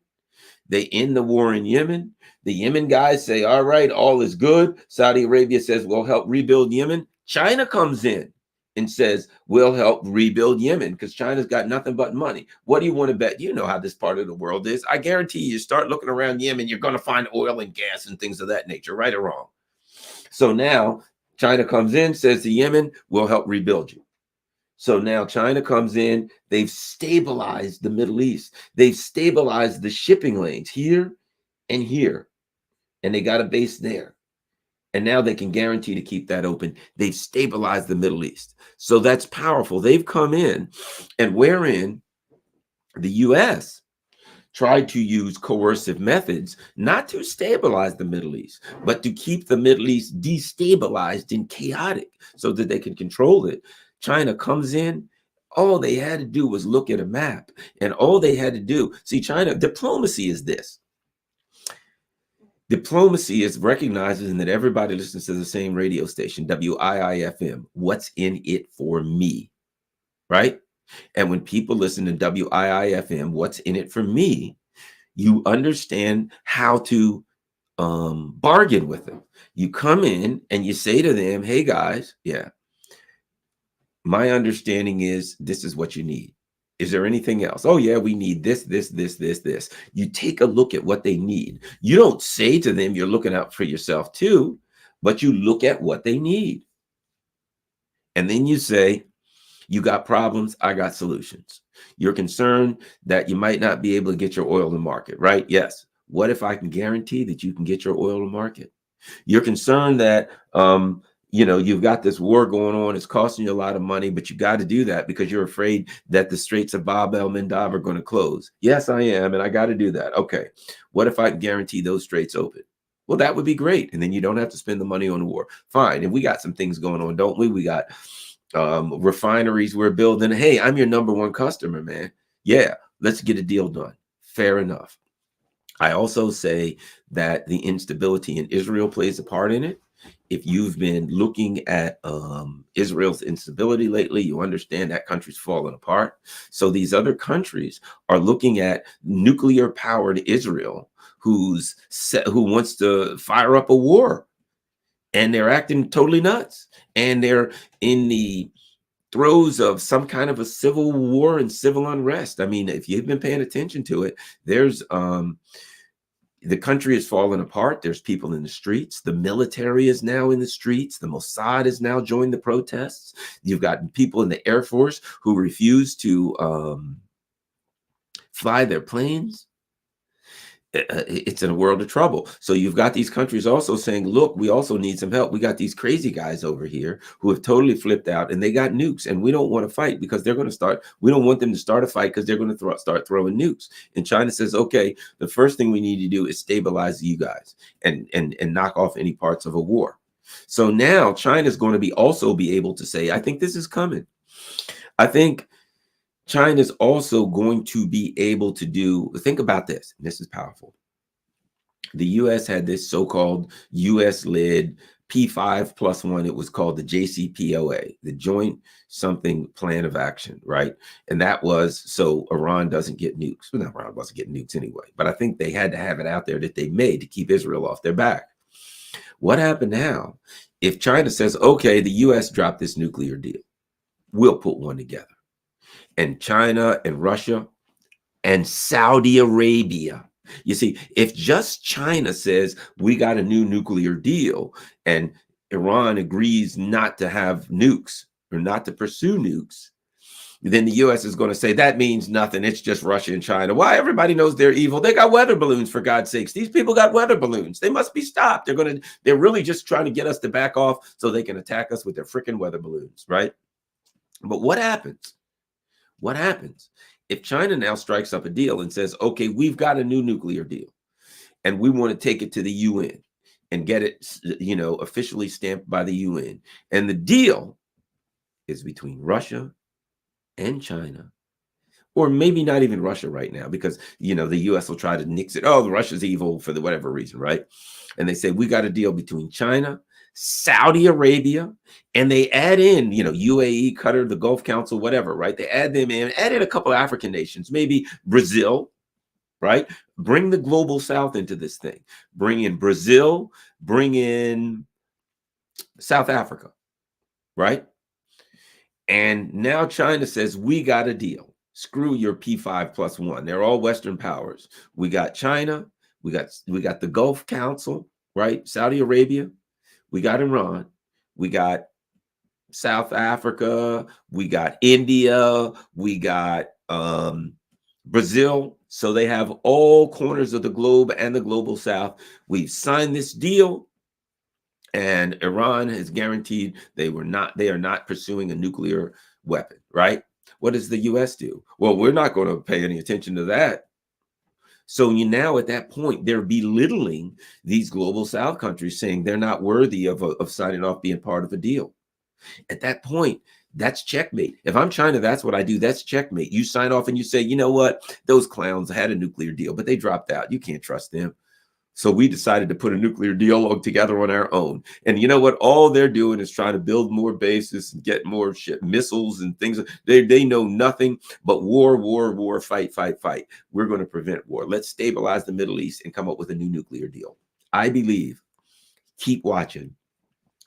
They end the war in Yemen. The Yemen guys say, all right, all is good. Saudi Arabia says, we'll help rebuild Yemen. China comes in and says, we'll help rebuild Yemen because China's got nothing but money. What do you want to bet? You know how this part of the world is. I guarantee you start looking around Yemen, you're going to find oil and gas and things of that nature, right or wrong. So now China comes in, says to Yemen, we'll help rebuild you. So now China comes in, they've stabilized the Middle East. They've stabilized the shipping lanes here and here, and they got a base there. And now they can guarantee to keep that open. They've stabilized the Middle East. So that's powerful. They've come in, and wherein the U.S. tried to use coercive methods, not to stabilize the Middle East, but to keep the Middle East destabilized and chaotic so that they can control it. China comes in. All they had to do was look at a map, and all they had to do, see, China, diplomacy is this. Diplomacy is recognizing that everybody listens to the same radio station, WIIFM. What's in it for me, right? And when people listen to WIIFM, what's in it for me, you understand how to bargain with them. You come in and you say to them, hey guys, yeah, my understanding is this is what you need. Is there anything else? Oh yeah, we need this, this, this, this, this. You take a look at what they need. You don't say to them, you're looking out for yourself too, but you look at what they need. And then you say, you got problems, I got solutions. You're concerned that you might not be able to get your oil to market, right? Yes. What if I can guarantee that you can get your oil to market? You're concerned that you've got this war going on, it's costing you a lot of money, but you got to do that because you're afraid that the Straits of Bab el-Mandab are going to close. Yes, I am, and I got to do that. Okay. What if I can guarantee those straits open? Well, that would be great. And then you don't have to spend the money on the war. Fine. And we got some things going on, don't we? We got refineries we're building. Hey, I'm your number one customer, man. Yeah, let's get a deal done. Fair enough. I also say that the instability in Israel plays a part in it. If you've been looking at Israel's instability lately, you understand that country's falling apart. So these other countries are looking at nuclear-powered Israel, who wants to fire up a war. And they're acting totally nuts. And they're in the throes of some kind of a civil war and civil unrest. I mean, if you've been paying attention to it, there's the country is falling apart. There's people in the streets. The military is now in the streets. The Mossad has now joined the protests. You've got people in the Air Force who refuse to fly their planes. It's in a world of trouble. So you've got these countries also saying, look, we also need some help. We got these crazy guys over here who have totally flipped out and they got nukes, and we don't want to fight because they're going to start. We don't want them to start a fight because they're going to start throwing nukes. And China says, okay, the first thing we need to do is stabilize you guys and knock off any parts of a war. So now China's going to be able to say, I think this is coming. I think China's also going to be able to think about this, and this is powerful. the US had this so-called US-led P5+1. It was called the JCPOA, the Joint Something Plan of Action, right? And that was so Iran doesn't get nukes. Well, not Iran wasn't getting nukes anyway, but I think they had to have it out there that they made to keep Israel off their back. What happened now? If China says, okay, the US dropped this nuclear deal, we'll put one together. And China and Russia and Saudi Arabia. You see, if just China says we got a new nuclear deal and Iran agrees not to have nukes or not to pursue nukes, then the US is going to say that means nothing. It's just Russia and China. Why? Everybody knows they're evil. They got weather balloons, for God's sakes. These people got weather balloons. They must be stopped. They're really just trying to get us to back off so they can attack us with their freaking weather balloons, right? But what happens? What happens if China now strikes up a deal and says, okay, we've got a new nuclear deal and we want to take it to the UN and get it, officially stamped by the UN. And the deal is between Russia and China, or maybe not even Russia right now, because, the US will try to nix it. Oh, Russia's evil for the whatever reason, right? And they say, we got a deal between China, Saudi Arabia, and they add in, UAE, Qatar, the Gulf Council, whatever, right? They add them in, add in a couple of African nations, maybe Brazil, right? Bring the global South into this thing. Bring in Brazil, bring in South Africa, right? And now China says, we got a deal. Screw your P5+1. They're all Western powers. We got China, we got the Gulf Council, right? Saudi Arabia, we got Iran, we got South Africa, we got India, we got Brazil. So they have all corners of the globe and the global South. We've signed this deal, and Iran has guaranteed they are not pursuing a nuclear weapon, right? What does the US do? Well, we're not going to pay any attention to that. So now at that point, they're belittling these global South countries, saying they're not worthy of signing off being part of a deal. At that point, that's checkmate. If I'm China, that's what I do. That's checkmate. You sign off and you say, you know what? Those clowns had a nuclear deal, but they dropped out. You can't trust them. So we decided to put a nuclear deal together on our own. And you know what? All they're doing is trying to build more bases and get more missiles and things. They know nothing but war, fight. We're going to prevent war. Let's stabilize the Middle East and come up with a new nuclear deal. I believe, keep watching.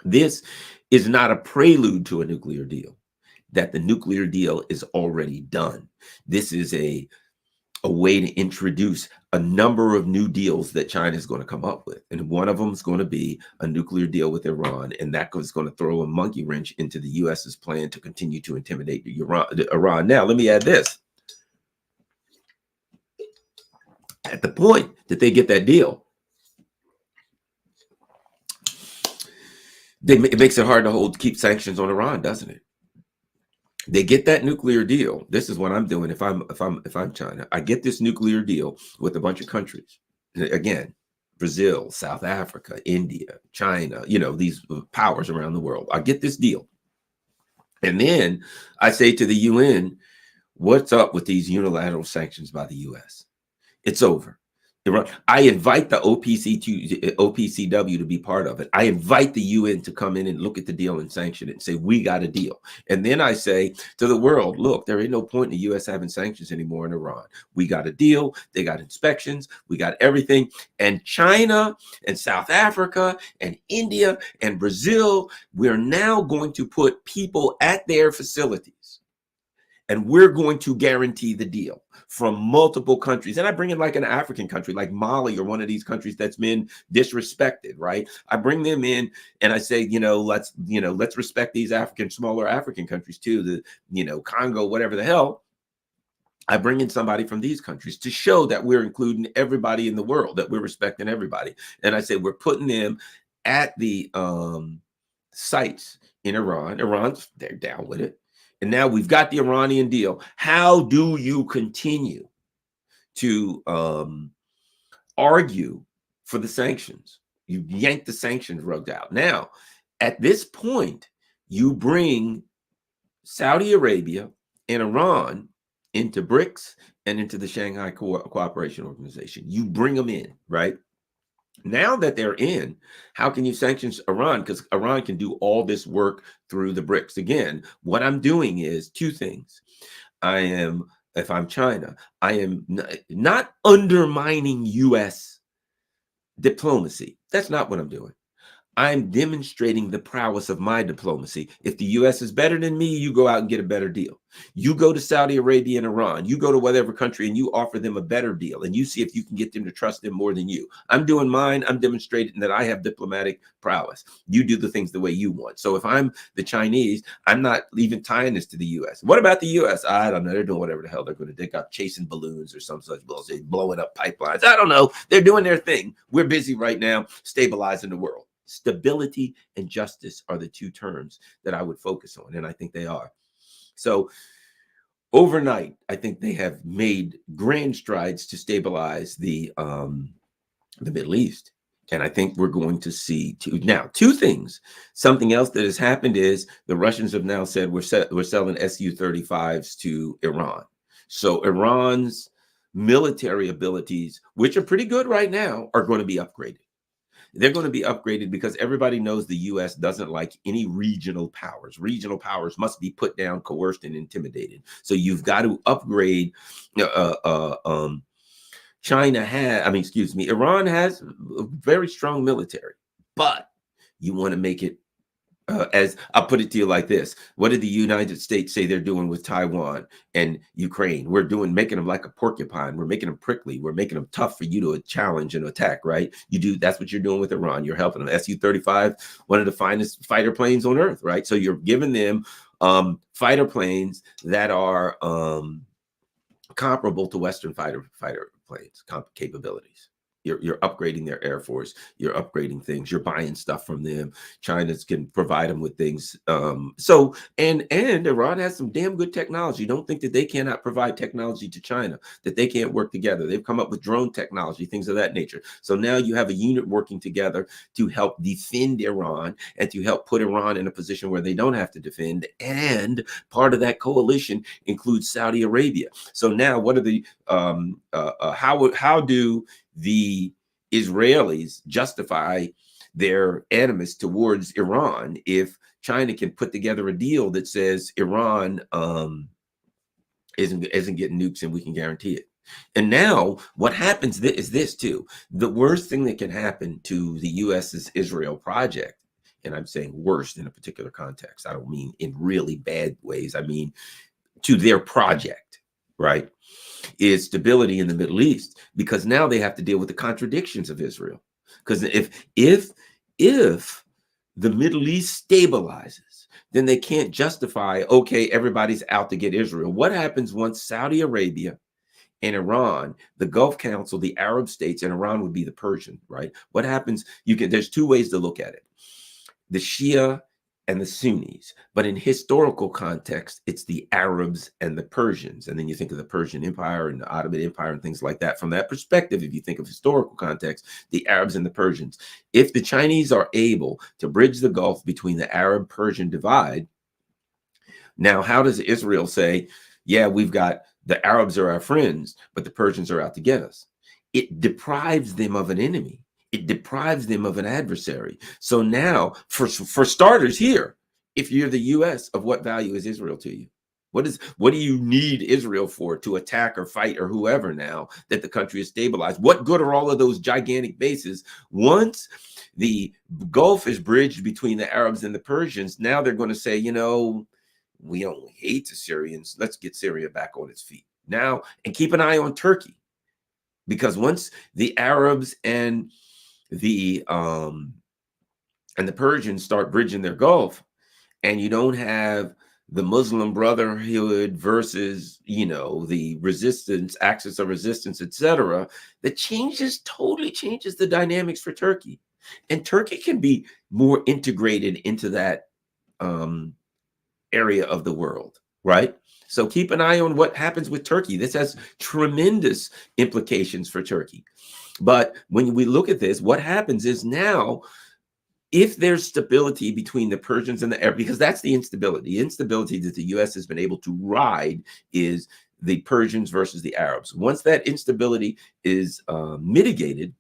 This is not a prelude to a nuclear deal, that the nuclear deal is already done. This is a way to introduce a number of new deals that China is going to come up with. And one of them is going to be a nuclear deal with Iran. And that is going to throw a monkey wrench into the US's plan to continue to intimidate Iran. Now, let me add this. At the point that they get that deal, it makes it hard to keep sanctions on Iran, doesn't it? They get that nuclear deal. This is what I'm doing if I'm China. I get this nuclear deal with a bunch of countries. Again, Brazil, South Africa, India, China, these powers around the world. I get this deal. And then I say to the UN, what's up with these unilateral sanctions by the US? It's over. I invite the OPCW to be part of it. I invite the UN to come in and look at the deal and sanction it and say, we got a deal. And then I say to the world, look, there ain't no point in the US having sanctions anymore in Iran. We got a deal. They got inspections. We got everything. And China and South Africa and India and Brazil, we're now going to put people at their facilities. And we're going to guarantee the deal from multiple countries. And I bring in like an African country like Mali or one of these countries that's been disrespected, right? I bring them in and I say, let's respect these smaller African countries too, Congo, whatever the hell. I bring in somebody from these countries to show that we're including everybody in the world, that we're respecting everybody. And I say, we're putting them at the sites in Iran. They're down with it. And now we've got the Iranian deal. How do you continue to argue for the sanctions? You yank the sanctions rug out. Now, at this point, you bring Saudi Arabia and Iran into BRICS and into the Shanghai Cooperation Organization. You bring them in, right? Now that they're in, how can you sanction Iran? Because Iran can do all this work through the BRICS. Again, what I'm doing is two things. I am, if I'm China, I am not undermining U.S. diplomacy. That's not what I'm doing. I'm demonstrating the prowess of my diplomacy. If the U.S. is better than me, you go out and get a better deal. You go to Saudi Arabia and Iran, you go to whatever country and you offer them a better deal and you see if you can get them to trust them more than you. I'm doing mine. I'm demonstrating that I have diplomatic prowess. You do the things the way you want. So if I'm the Chinese, I'm not even tying this to the U.S. What about the U.S.? I don't know. They're doing whatever the hell they're going to do. They got chasing balloons or some such bullshit, blowing up pipelines. I don't know. They're doing their thing. We're busy right now stabilizing the world. Stability and justice are the two terms that I would focus on, and I think they are. So overnight, I think they have made grand strides to stabilize the Middle East. And I think we're going to see two things. Something else that has happened is the Russians have now said we're selling Su-35s to Iran. So Iran's military abilities, which are pretty good right now, are going to be upgraded. They're going to be upgraded because everybody knows the U.S. doesn't like any regional powers. Regional powers must be put down, coerced, and intimidated. So you've got to upgrade. Iran has a very strong military, but you want to make it as I'll put it to you like this. What did the United States say they're doing with Taiwan and Ukraine? We're making them like a porcupine. We're making them prickly. We're making them tough for you to challenge and attack, right? That's what you're doing with Iran. You're helping them. Su-35, one of the finest fighter planes on earth, right? So you're giving them fighter planes that are comparable to Western fighter planes capabilities. You're upgrading their air force. You're upgrading things. You're buying stuff from them. China can provide them with things. And Iran has some damn good technology. Don't think that they cannot provide technology to China, that they can't work together. They've come up with drone technology, things of that nature. So now you have a unit working together to help defend Iran and to help put Iran in a position where they don't have to defend. And part of that coalition includes Saudi Arabia. So now what are the how do the Israelis justify their animus towards Iran if China can put together a deal that says Iran isn't getting nukes and we can guarantee it? And now what happens is this too. The worst thing that can happen to the US's Israel project, and I'm saying worst in a particular context, I don't mean in really bad ways, I mean to their project, right, is stability in the Middle East, because now they have to deal with the contradictions of Israel. Because if the Middle East stabilizes, then they can't justify, okay, everybody's out to get Israel. What happens once Saudi Arabia and Iran, the Gulf Council, the Arab states, and Iran would be the Persian, right? What happens? There's two ways to look at it. The Shia and the Sunnis, but in historical context, it's the Arabs and the Persians. And then you think of the Persian Empire and the Ottoman Empire and things like that. From that perspective, if you think of historical context, the Arabs and the Persians. If the Chinese are able to bridge the gulf between the Arab-Persian divide, now how does Israel say, yeah, we've got the Arabs are our friends, but the Persians are out to get us? It deprives them of an enemy. It deprives them of an adversary. So now, for starters here, if you're the U.S., of what value is Israel to you? What do you need Israel for, to attack or fight or whoever now that the country is stabilized? What good are all of those gigantic bases? Once the Gulf is bridged between the Arabs and the Persians, now they're going to say, we only hate the Syrians. Let's get Syria back on its feet now, and keep an eye on Turkey. Because once the Arabs and the Persians start bridging their Gulf, and you don't have the Muslim Brotherhood versus, the resistance, axis of resistance, etc., that totally changes the dynamics for Turkey. And Turkey can be more integrated into that area of the world, right? So keep an eye on what happens with Turkey. This has tremendous implications for Turkey. But when we look at this, what happens is now, if there's stability between the Persians and the Arabs, because that's the instability that the U.S. has been able to ride is the Persians versus the Arabs. Once that instability is mitigated,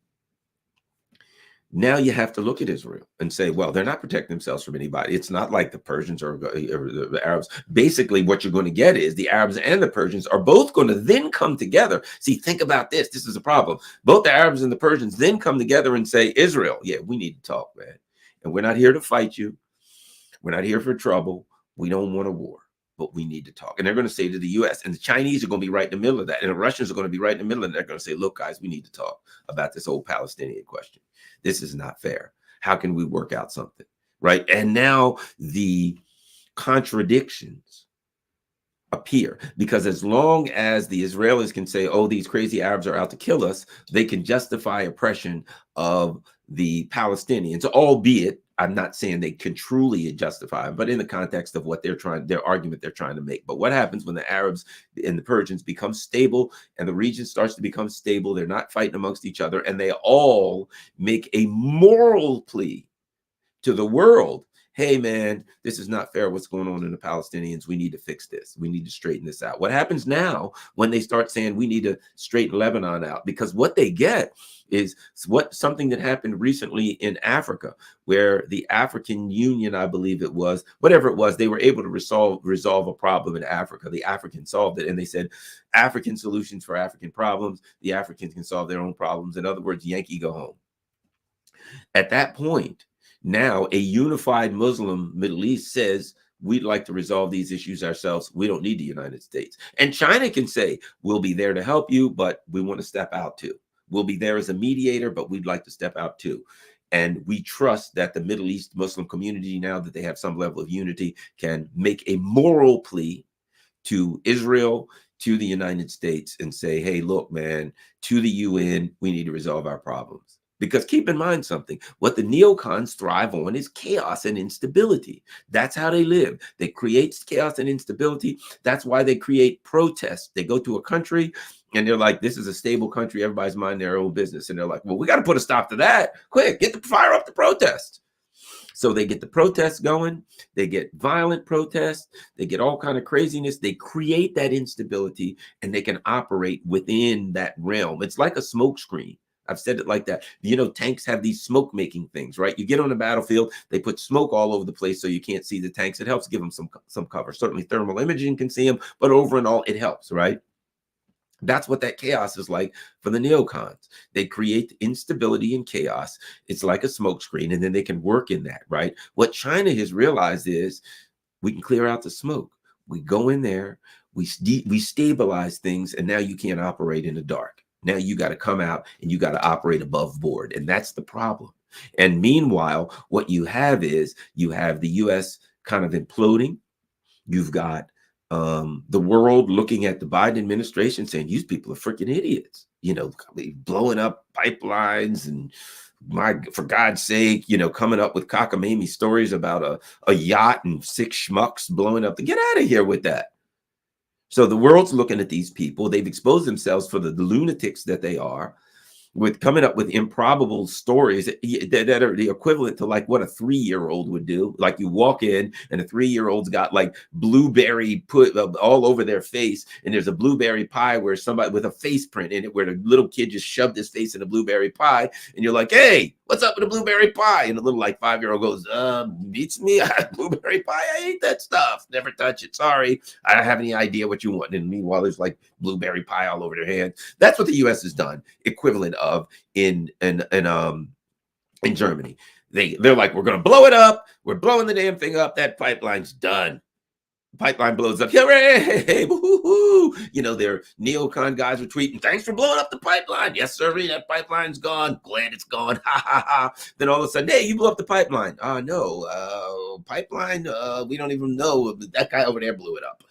Now you have to look at Israel and say, well, they're not protecting themselves from anybody. It's not like the Persians or the Arabs. Basically, what you're going to get is the Arabs and the Persians are both going to then come together. See, think about this. This is a problem. Both the Arabs and the Persians then come together and say, Israel, yeah, we need to talk, man. And we're not here to fight you. We're not here for trouble. We don't want a war, but we need to talk. And they're going to say to the U.S., and the Chinese are going to be right in the middle of that. And the Russians are going to be right in the middle. And they're going to say, look, guys, we need to talk about this whole Palestinian question. This is not fair. How can we work out something? Right. And now the contradictions appear, because as long as the Israelis can say, oh, these crazy Arabs are out to kill us, they can justify oppression of the Palestinians, albeit I'm not saying they can truly justify it, but in the context of what they're trying, their argument they're trying to make. But what happens when the Arabs and the Persians become stable and the region starts to become stable? They're not fighting amongst each other, and they all make a moral plea to the world. Hey, man, this is not fair what's going on in the Palestinians. We need to fix this. We need to straighten this out. What happens now when they start saying we need to straighten Lebanon out? Because what they get is something that happened recently in Africa, where the African Union, I believe it was, whatever it was, they were able to resolve a problem in Africa. The Africans solved it. And they said, African solutions for African problems. The Africans can solve their own problems. In other words, Yankee go home. At that point, now a unified Muslim Middle East says, we'd like to resolve these issues ourselves. We don't need the United States. And China can say, we'll be there to help you, but we want to step out too. We'll be there as a mediator, but we'd like to step out too. And we trust that the Middle East Muslim community, now that they have some level of unity, can make a moral plea to Israel, to the United States, and say, hey, look, man, to the UN, we need to resolve our problems. Because keep in mind something, what the neocons thrive on is chaos and instability. That's how they live. They create chaos and instability. That's why they create protests. They go to a country and they're like, this is a stable country. Everybody's minding their own business. And they're like, well, we got to put a stop to that. Quick, fire up the protest. So they get the protests going. They get violent protests. They get all kind of craziness. They create that instability and they can operate within that realm. It's like a smoke screen. I've said it like that. You know, tanks have these smoke making things, right? You get on the battlefield, they put smoke all over the place so you can't see the tanks. It helps give them some cover. Certainly thermal imaging can see them, but over and all, it helps, right? That's what that chaos is like for the neocons. They create instability and chaos. It's like a smoke screen, and then they can work in that, right? What China has realized is we can clear out the smoke. We go in there, we stabilize things, and now you can't operate in the dark. Now you got to come out and you got to operate above board. And that's the problem. And meanwhile, what you have is you have the U.S. kind of imploding. You've got the world looking at the Biden administration saying, these people are freaking idiots, you know, blowing up pipelines and for God's sake, you know, coming up with cockamamie stories about a yacht and 6 schmucks blowing up. Get out of here with that. So the world's looking at these people. They've exposed themselves for the lunatics that they are, with coming up with improbable stories that are the equivalent to like what a 3-year-old would do. Like you walk in and a 3-year-old's got like blueberry put all over their face. And there's a blueberry pie where somebody with a face print in it, where the little kid just shoved his face in a blueberry pie. And you're like, hey, what's up with the blueberry pie? And the little like 5-year-old goes, beats me. Blueberry pie, I hate that stuff. Never touch it. Sorry. I don't have any idea what you want. And meanwhile, there's like blueberry pie all over their hand. That's what the U.S. has done, equivalent of in Germany. They're like, we're going to blow it up. We're blowing the damn thing up. That pipeline's done. Pipeline blows up. Hooray! Woo-hoo-hoo! You know, their neocon guys are tweeting, thanks for blowing up the pipeline. Yes, sir. That pipeline's gone. Glad it's gone. Ha ha ha. Then all of a sudden, hey, you blew up the pipeline. No, pipeline. We don't even know. That guy over there blew it up.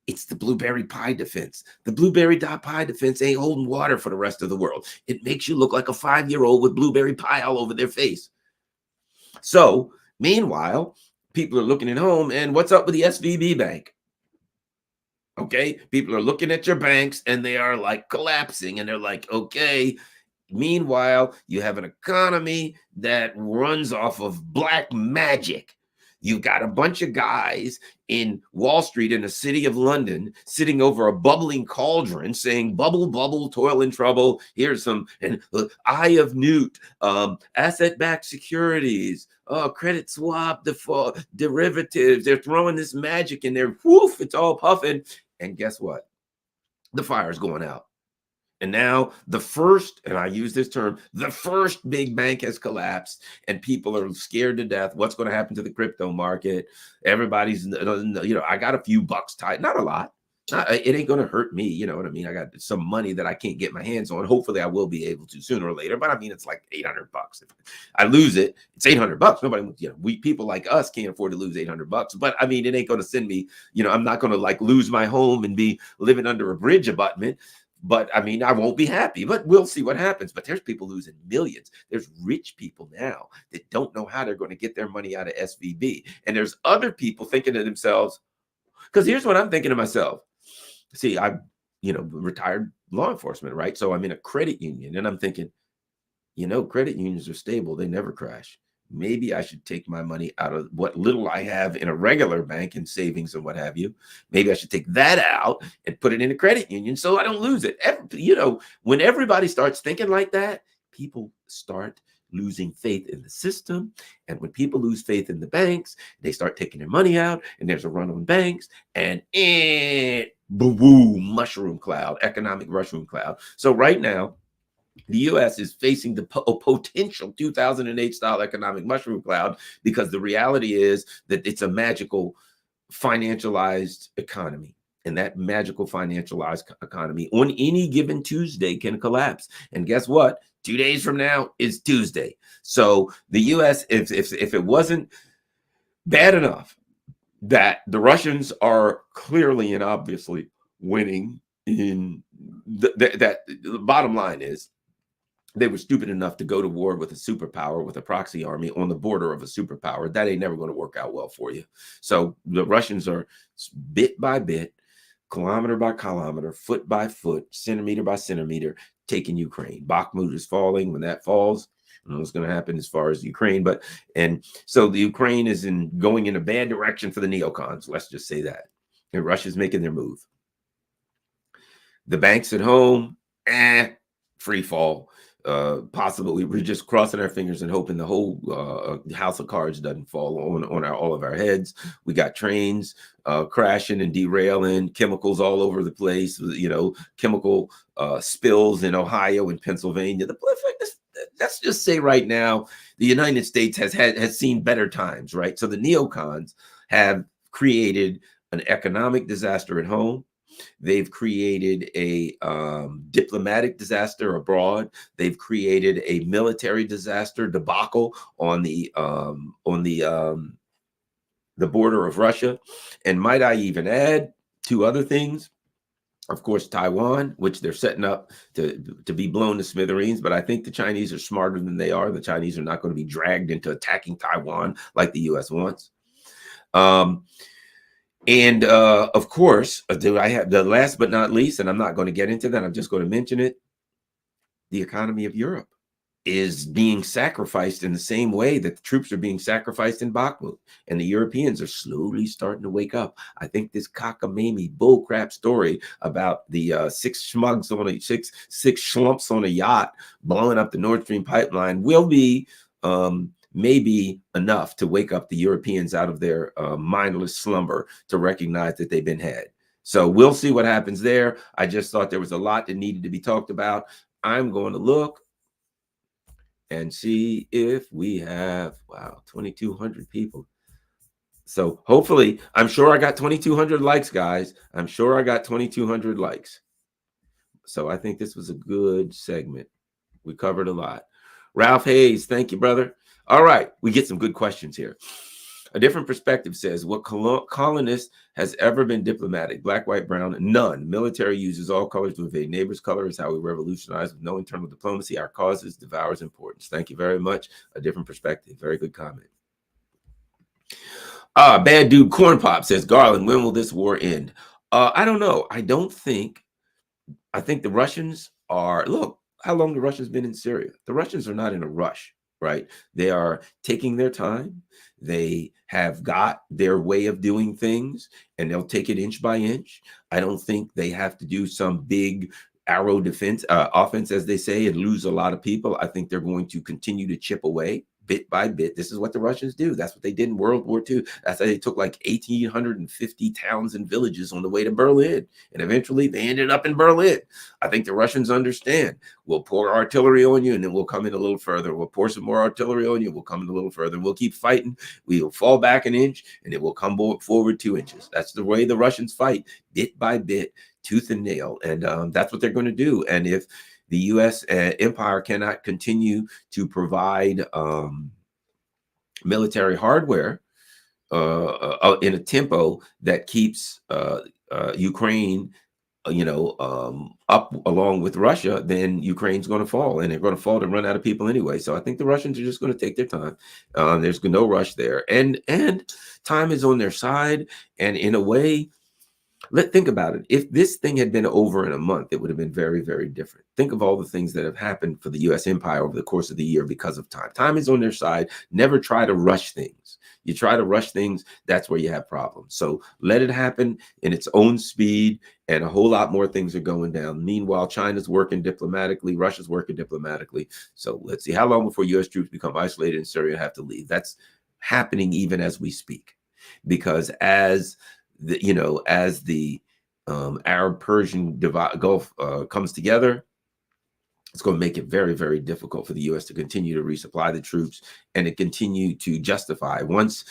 It's the blueberry pie defense. The blueberry pie defense ain't holding water for the rest of the world. It makes you look like a 5-year-old with blueberry pie all over their face. So, meanwhile, people are looking at home, and what's up with the SVB bank? Okay, people are looking at your banks, and they are like collapsing, and they're like, okay. Meanwhile, you have an economy that runs off of black magic. You've got a bunch of guys in Wall Street in the city of London sitting over a bubbling cauldron saying, bubble, bubble, toil and trouble. Here's some, and eye of newt, asset-backed securities, credit swap, default, derivatives. They're throwing this magic in there. Woof, it's all puffing. And guess what? The fire's going out. And now the first, and I use this term, the first big bank has collapsed and people are scared to death. What's going to happen to the crypto market? Everybody's, I got a few bucks tied, not a lot. It ain't going to hurt me. You know what I mean? I got some money that I can't get my hands on. Hopefully I will be able to sooner or later, but I mean, it's like $800. If I lose it, it's $800. Nobody, we people like us can't afford to lose $800, but I mean, it ain't going to send me, I'm not going to like lose my home and be living under a bridge abutment. But I mean, I won't be happy, but we'll see what happens. But there's people losing millions. There's rich people now that don't know how they're going to get their money out of SVB. And there's other people thinking to themselves, because here's what I'm thinking to myself. See, I'm, retired law enforcement, right? So I'm in a credit union and I'm thinking, credit unions are stable. They never crash. Maybe I should take my money out of what little I have in a regular bank and savings and what have you. Maybe I should take that out and put it in a credit union so I don't lose it. When everybody starts thinking like that, people start losing faith in the system. And when people lose faith in the banks, they start taking their money out and there's a run on banks and boom, mushroom cloud, economic mushroom cloud. So right now, the U.S. is facing the potential 2008 style economic mushroom cloud because the reality is that it's a magical financialized economy. And that magical financialized economy on any given Tuesday can collapse. And guess what? 2 days from now is Tuesday. So the U.S., if it wasn't bad enough that the Russians are clearly and obviously winning in that the bottom line is, they were stupid enough to go to war with a superpower, with a proxy army on the border of a superpower. That ain't never going to work out well for you. So the Russians are bit by bit, kilometer by kilometer, foot by foot, centimeter by centimeter, taking Ukraine. Bakhmut is falling. When that falls, I don't know what's going to happen as far as Ukraine. And so the Ukraine is going in a bad direction for the neocons. Let's just say that. And Russia's making their move. The banks at home, free fall. Possibly we're just crossing our fingers and hoping the whole house of cards doesn't fall on all of our heads. We got trains crashing and derailing, chemicals all over the place, chemical spills in Ohio and Pennsylvania. Let's just say right now, the United States has seen better times, right? So the neocons have created an economic disaster at home. They've created a diplomatic disaster abroad. They've created a military disaster debacle on the border of Russia. And might I even add two other things? Of course, Taiwan, which they're setting up to be blown to smithereens. But I think the Chinese are smarter than they are. The Chinese are not going to be dragged into attacking Taiwan like the U.S. wants. And of course, I have the last but not least, and I'm not going to get into that. I'm just going to mention it. The economy of Europe is being sacrificed in the same way that the troops are being sacrificed in Bakhmut. And the Europeans are slowly starting to wake up. I think this cockamamie bullcrap story about the six schlumps on a yacht blowing up the Nord Stream pipeline will be maybe enough to wake up the Europeans out of their mindless slumber to recognize that they've been had. So we'll see what happens there. I just thought there was a lot that needed to be talked about. I'm going to look and see if we have, 2,200 people. So hopefully, I'm sure I got 2,200 likes, guys. I'm sure I got 2,200 likes. So I think this was a good segment. We covered a lot. Ralph Hayes, thank you, brother. All right, we get some good questions here. A different perspective says, what colonist has ever been diplomatic? Black, white, brown, none. Military uses all colors to evade neighbors. Color is how we revolutionize with no internal diplomacy. Our causes devours importance. Thank you very much. A different perspective. Very good comment. Bad dude Corn Pop says, Garland, when will this war end? I don't know. I think the Russians are, look, how long the Russians been in Syria. The Russians are not in a rush, right? They are taking their time. They have got their way of doing things, and they'll take it inch by inch. I don't think they have to do some big arrow defense offense, as they say, and lose a lot of people. I think they're going to continue to chip away bit by bit. This is what the Russians do. That's what they did in World War II. That's how they took like 1,850 towns and villages on the way to Berlin. And eventually they ended up in Berlin. I think the Russians understand. We'll pour artillery on you, and then we'll come in a little further. We'll pour some more artillery on you. We'll come in a little further. We'll keep fighting. We'll fall back an inch, and it will come forward 2 inches. That's the way the Russians fight, bit by bit, tooth and nail. And that's what they're going to do. And if the U.S. empire cannot continue to provide military hardware in a tempo that keeps Ukraine, up along with Russia, then Ukraine's going to fall, and they're going to fall to run out of people anyway. So I think the Russians are just going to take their time. There's no rush there, and time is on their side. And in a way, think about it. If this thing had been over in a month, it would have been very, very different. Think of all the things that have happened for the U.S. empire over the course of the year because of time. Time is on their side. Never try to rush things. You try to rush things, that's where you have problems. So let it happen in its own speed, and a whole lot more things are going down. Meanwhile, China's working diplomatically. Russia's working diplomatically. So let's see how long before U.S. troops become isolated in Syria and have to leave. That's happening even as we speak, because as the Arab-Persian Gulf comes together, it's going to make it very, very difficult for the U.S. to continue to resupply the troops and to continue to justify. Once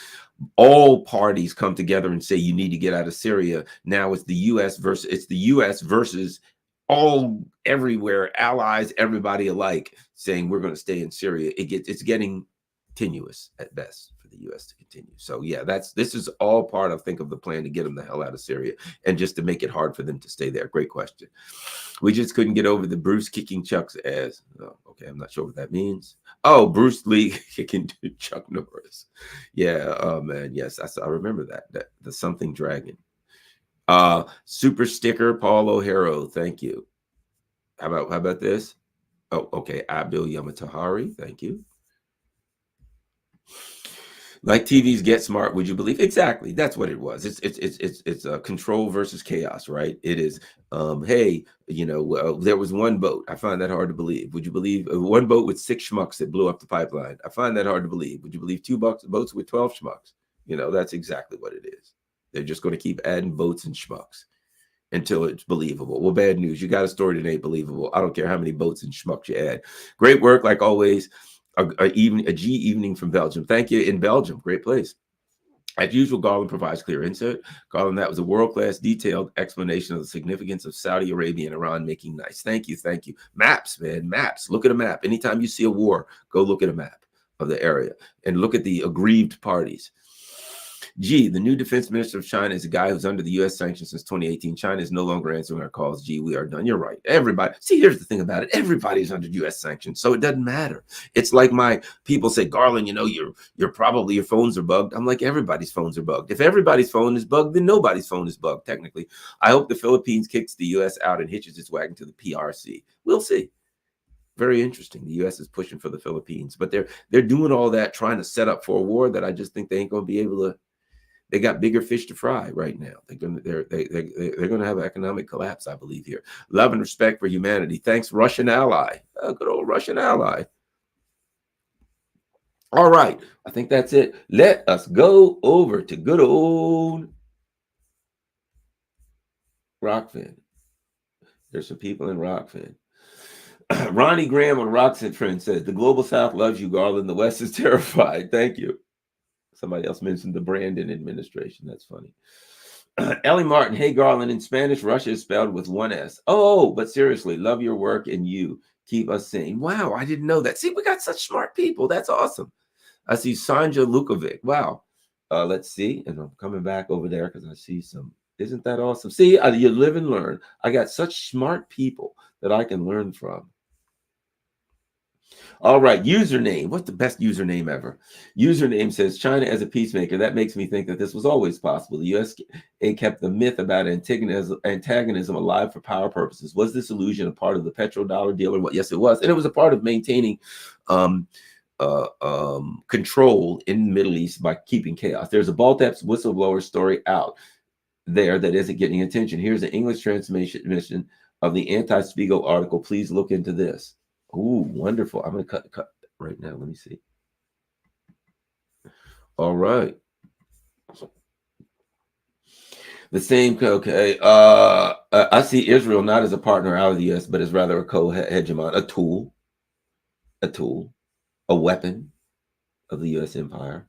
all parties come together and say you need to get out of Syria, now it's the U.S. versus all everywhere allies, everybody alike saying we're going to stay in Syria. It's getting tenuous at best for the U.S. to continue. So yeah, this is all part of, think of the plan to get them the hell out of Syria and just to make it hard for them to stay there. Great question. We just couldn't get over the Bruce kicking Chuck's ass. Oh, okay, I'm not sure what that means. Oh, Bruce Lee kicking Chuck Norris. Yeah, oh man, yes, I remember that the something dragon. Super sticker, Paul O'Hara, thank you. How about this? Oh, okay, Abdul Yamatahari, thank you. Like TVs get smart, would you believe? Exactly, that's what it was. It's a control versus chaos, right? It is. Hey, there was one boat. I find that hard to believe. Would you believe one boat with 6 schmucks that blew up the pipeline? I find that hard to believe. Would you believe 2 boats with 12 schmucks? That's exactly what it is. They're just going to keep adding boats and schmucks until it's believable. Well, bad news. You got a story that ain't believable. I don't care how many boats and schmucks you add. Great work, like always. A G evening from Belgium. Thank you. In Belgium, great place. As usual, Garland provides clear insight. Garland, that was a world-class detailed explanation of the significance of Saudi Arabia and Iran making nice. Thank you. Maps, man, maps. Look at a map. Anytime you see a war, go look at a map of the area and look at the aggrieved parties. G, the new defense minister of China is a guy who's under the U.S. sanctions since 2018. China is no longer answering our calls. G, we are done. You're right. Everybody. See, here's the thing about it. Everybody's under U.S. sanctions, so it doesn't matter. It's like my people say, Garland, you're probably, your phones are bugged. I'm like, everybody's phones are bugged. If everybody's phone is bugged, then nobody's phone is bugged, technically. I hope the Philippines kicks the U.S. out and hitches its wagon to the PRC. We'll see. Very interesting. The U.S. is pushing for the Philippines, but they're doing all that trying to set up for a war that I just think they ain't going to be able to. They got bigger fish to fry right now. They're going to have an economic collapse, I believe, here. Love and respect for humanity. Thanks, Russian ally. Good old Russian ally. All right. I think that's it. Let us go over to good old Rockfin. There's some people in Rockfin. Ronnie Graham on Rockfin Friend says, the global South loves you, Garland. The West is terrified. Thank you. Somebody else mentioned the Brandon administration. That's funny. Ellie Martin, hey, Garland, in Spanish, Russia is spelled with 1 S. Oh, but seriously, love your work and you keep us sane. Wow, I didn't know that. See, we got such smart people. That's awesome. I see Sanja Lukovic. Wow. Let's see. And I'm coming back over there because I see some. Isn't that awesome? See, you live and learn. I got such smart people that I can learn from. All right, username. What's the best username ever? Username says, China as a peacemaker. That makes me think that this was always possible. The USA kept the myth about antagonism alive for power purposes. Was this illusion a part of the petrodollar deal or what? Yes, it was. And it was a part of maintaining control in the Middle East by keeping chaos. There's a Baltep's whistleblower story out there that isn't getting attention. Here's an English transmission of the Anti-Spiegel article. Please look into this. Ooh, wonderful. I'm going to cut right now. Let me see. All right. The same, okay. I see Israel not as a partner out of the U.S., but as rather a co-hegemon, a tool, a weapon of the U.S. empire.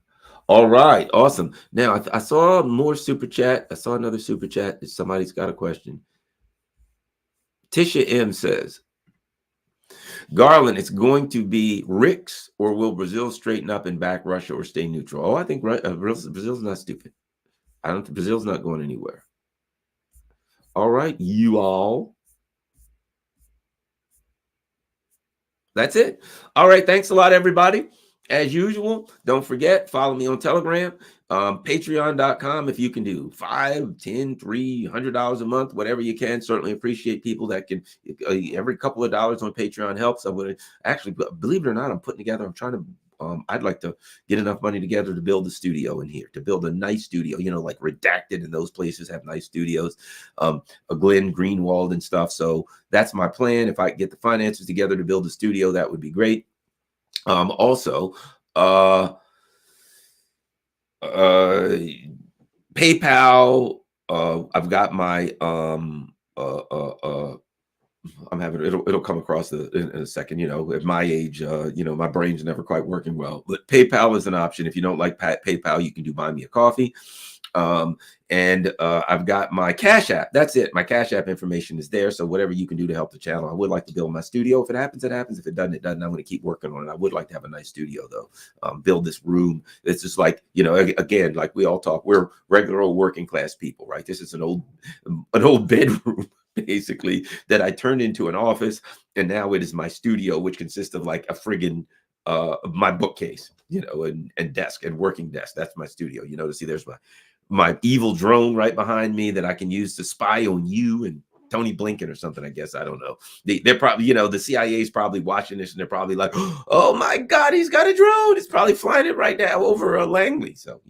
All right, awesome. Now, I saw more super chat. I saw another super chat. If somebody's got a question. Tisha M says, Garland, it's going to be Ricks, or will Brazil straighten up and back Russia or stay neutral? Oh, I think Brazil's not stupid. I don't think Brazil's not going anywhere. All right, you all. That's it. All right, thanks a lot, everybody. As usual, don't forget, follow me on Telegram, patreon.com. If you can do $5, $10, $3, $100 a month, whatever you can. Certainly appreciate people that can, every couple of dollars on Patreon helps. I would actually, believe it or not, I'm trying to, I'd like to get enough money together to build a studio in here, to build a nice studio, like Redacted and those places have nice studios, a Glenn Greenwald and stuff. So that's my plan. If I get the finances together to build a studio, that would be great. Also, PayPal, I've got my, I'm having, it'll come across in a second, at my age, my brain's never quite working well, but PayPal is an option. If you don't like PayPal, you can do Buy Me a Coffee. And I've got my Cash App. That's it. My Cash App information is there. So whatever you can do to help the channel. I would like to build my studio. If it happens, it happens. If it doesn't, it doesn't. I'm going to keep working on it. I would like to have a nice studio, though. Build this room. It's just like, again, like we all talk, we're regular old working class people, right? This is an old bedroom, basically, that I turned into an office. And now it is my studio, which consists of like a friggin' my bookcase, and desk and working desk. That's my studio. To see there's my evil drone right behind me that I can use to spy on you and Tony Blinken or something. I guess, I don't know. They're probably, the CIA is probably watching this and they're probably like, oh my God, he's got a drone. It's probably flying it right now over Langley. So,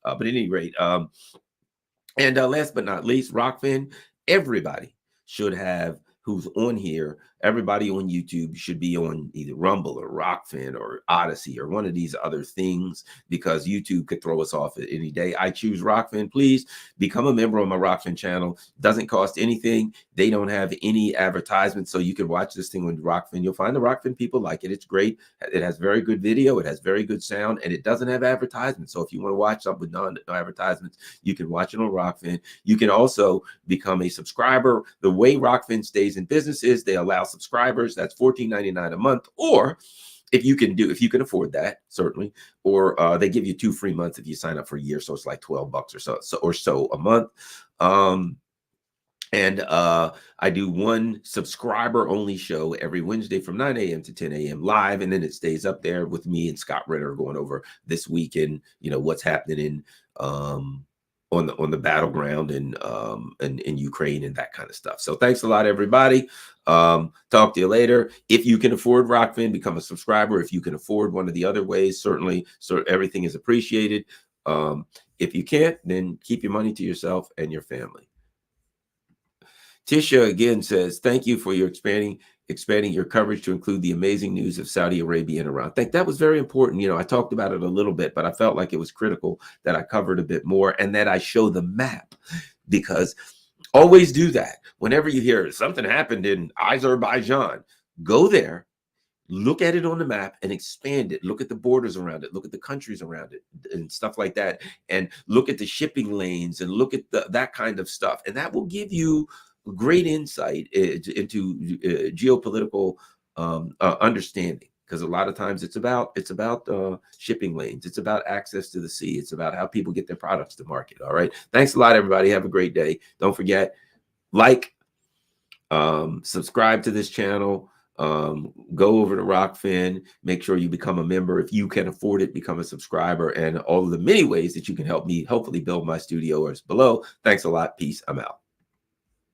but at any rate, and last but not least, Rockfin, everybody should have, who's on here, everybody on YouTube should be on either Rumble or Rockfin or Odyssey or one of these other things, because YouTube could throw us off at any day. I choose Rockfin. Please become a member on my Rockfin channel. Doesn't cost anything. They don't have any advertisements, so you can watch this thing on Rockfin. You'll find the Rockfin people like it. It's great. It has very good video. It has very good sound, and it doesn't have advertisements. So if you want to watch something with no advertisements, you can watch it on Rockfin. You can also become a subscriber. The way Rockfin stays in business is they allow subscribers. That's $14.99 a month, or if you can afford that, certainly, or they give you 2 free months if you sign up for a year, so it's like $12 or so a month. And I do one subscriber only show every Wednesday from 9 a.m. to 10 a.m. live, and then it stays up there with me and Scott Ritter going over this weekend, what's happening in on the battleground in Ukraine and that kind of stuff. So thanks a lot, everybody. Talk to you later. If you can afford Rockfin, become a subscriber. If you can afford one of the other ways, certainly, so everything is appreciated. If you can't, then keep your money to yourself and your family. Tisha again says, thank you for your expanding your coverage to include the amazing news of Saudi Arabia and Iran. I think that was very important. I talked about it a little bit, but I felt like it was critical that I covered a bit more and that I show the map, because always do that. Whenever you hear something happened in Azerbaijan, go there, look at it on the map and expand it. Look at the borders around it. Look at the countries around it and stuff like that. And look at the shipping lanes and look at that kind of stuff. And that will give you great insight into geopolitical understanding, because a lot of times it's about shipping lanes. It's about access to the sea. It's about how people get their products to market. All right. Thanks a lot, everybody. Have a great day. Don't forget, subscribe to this channel. Go over to Rockfin. Make sure you become a member. If you can afford it, become a subscriber. And all of the many ways that you can help me hopefully build my studio is below. Thanks a lot. Peace. I'm out.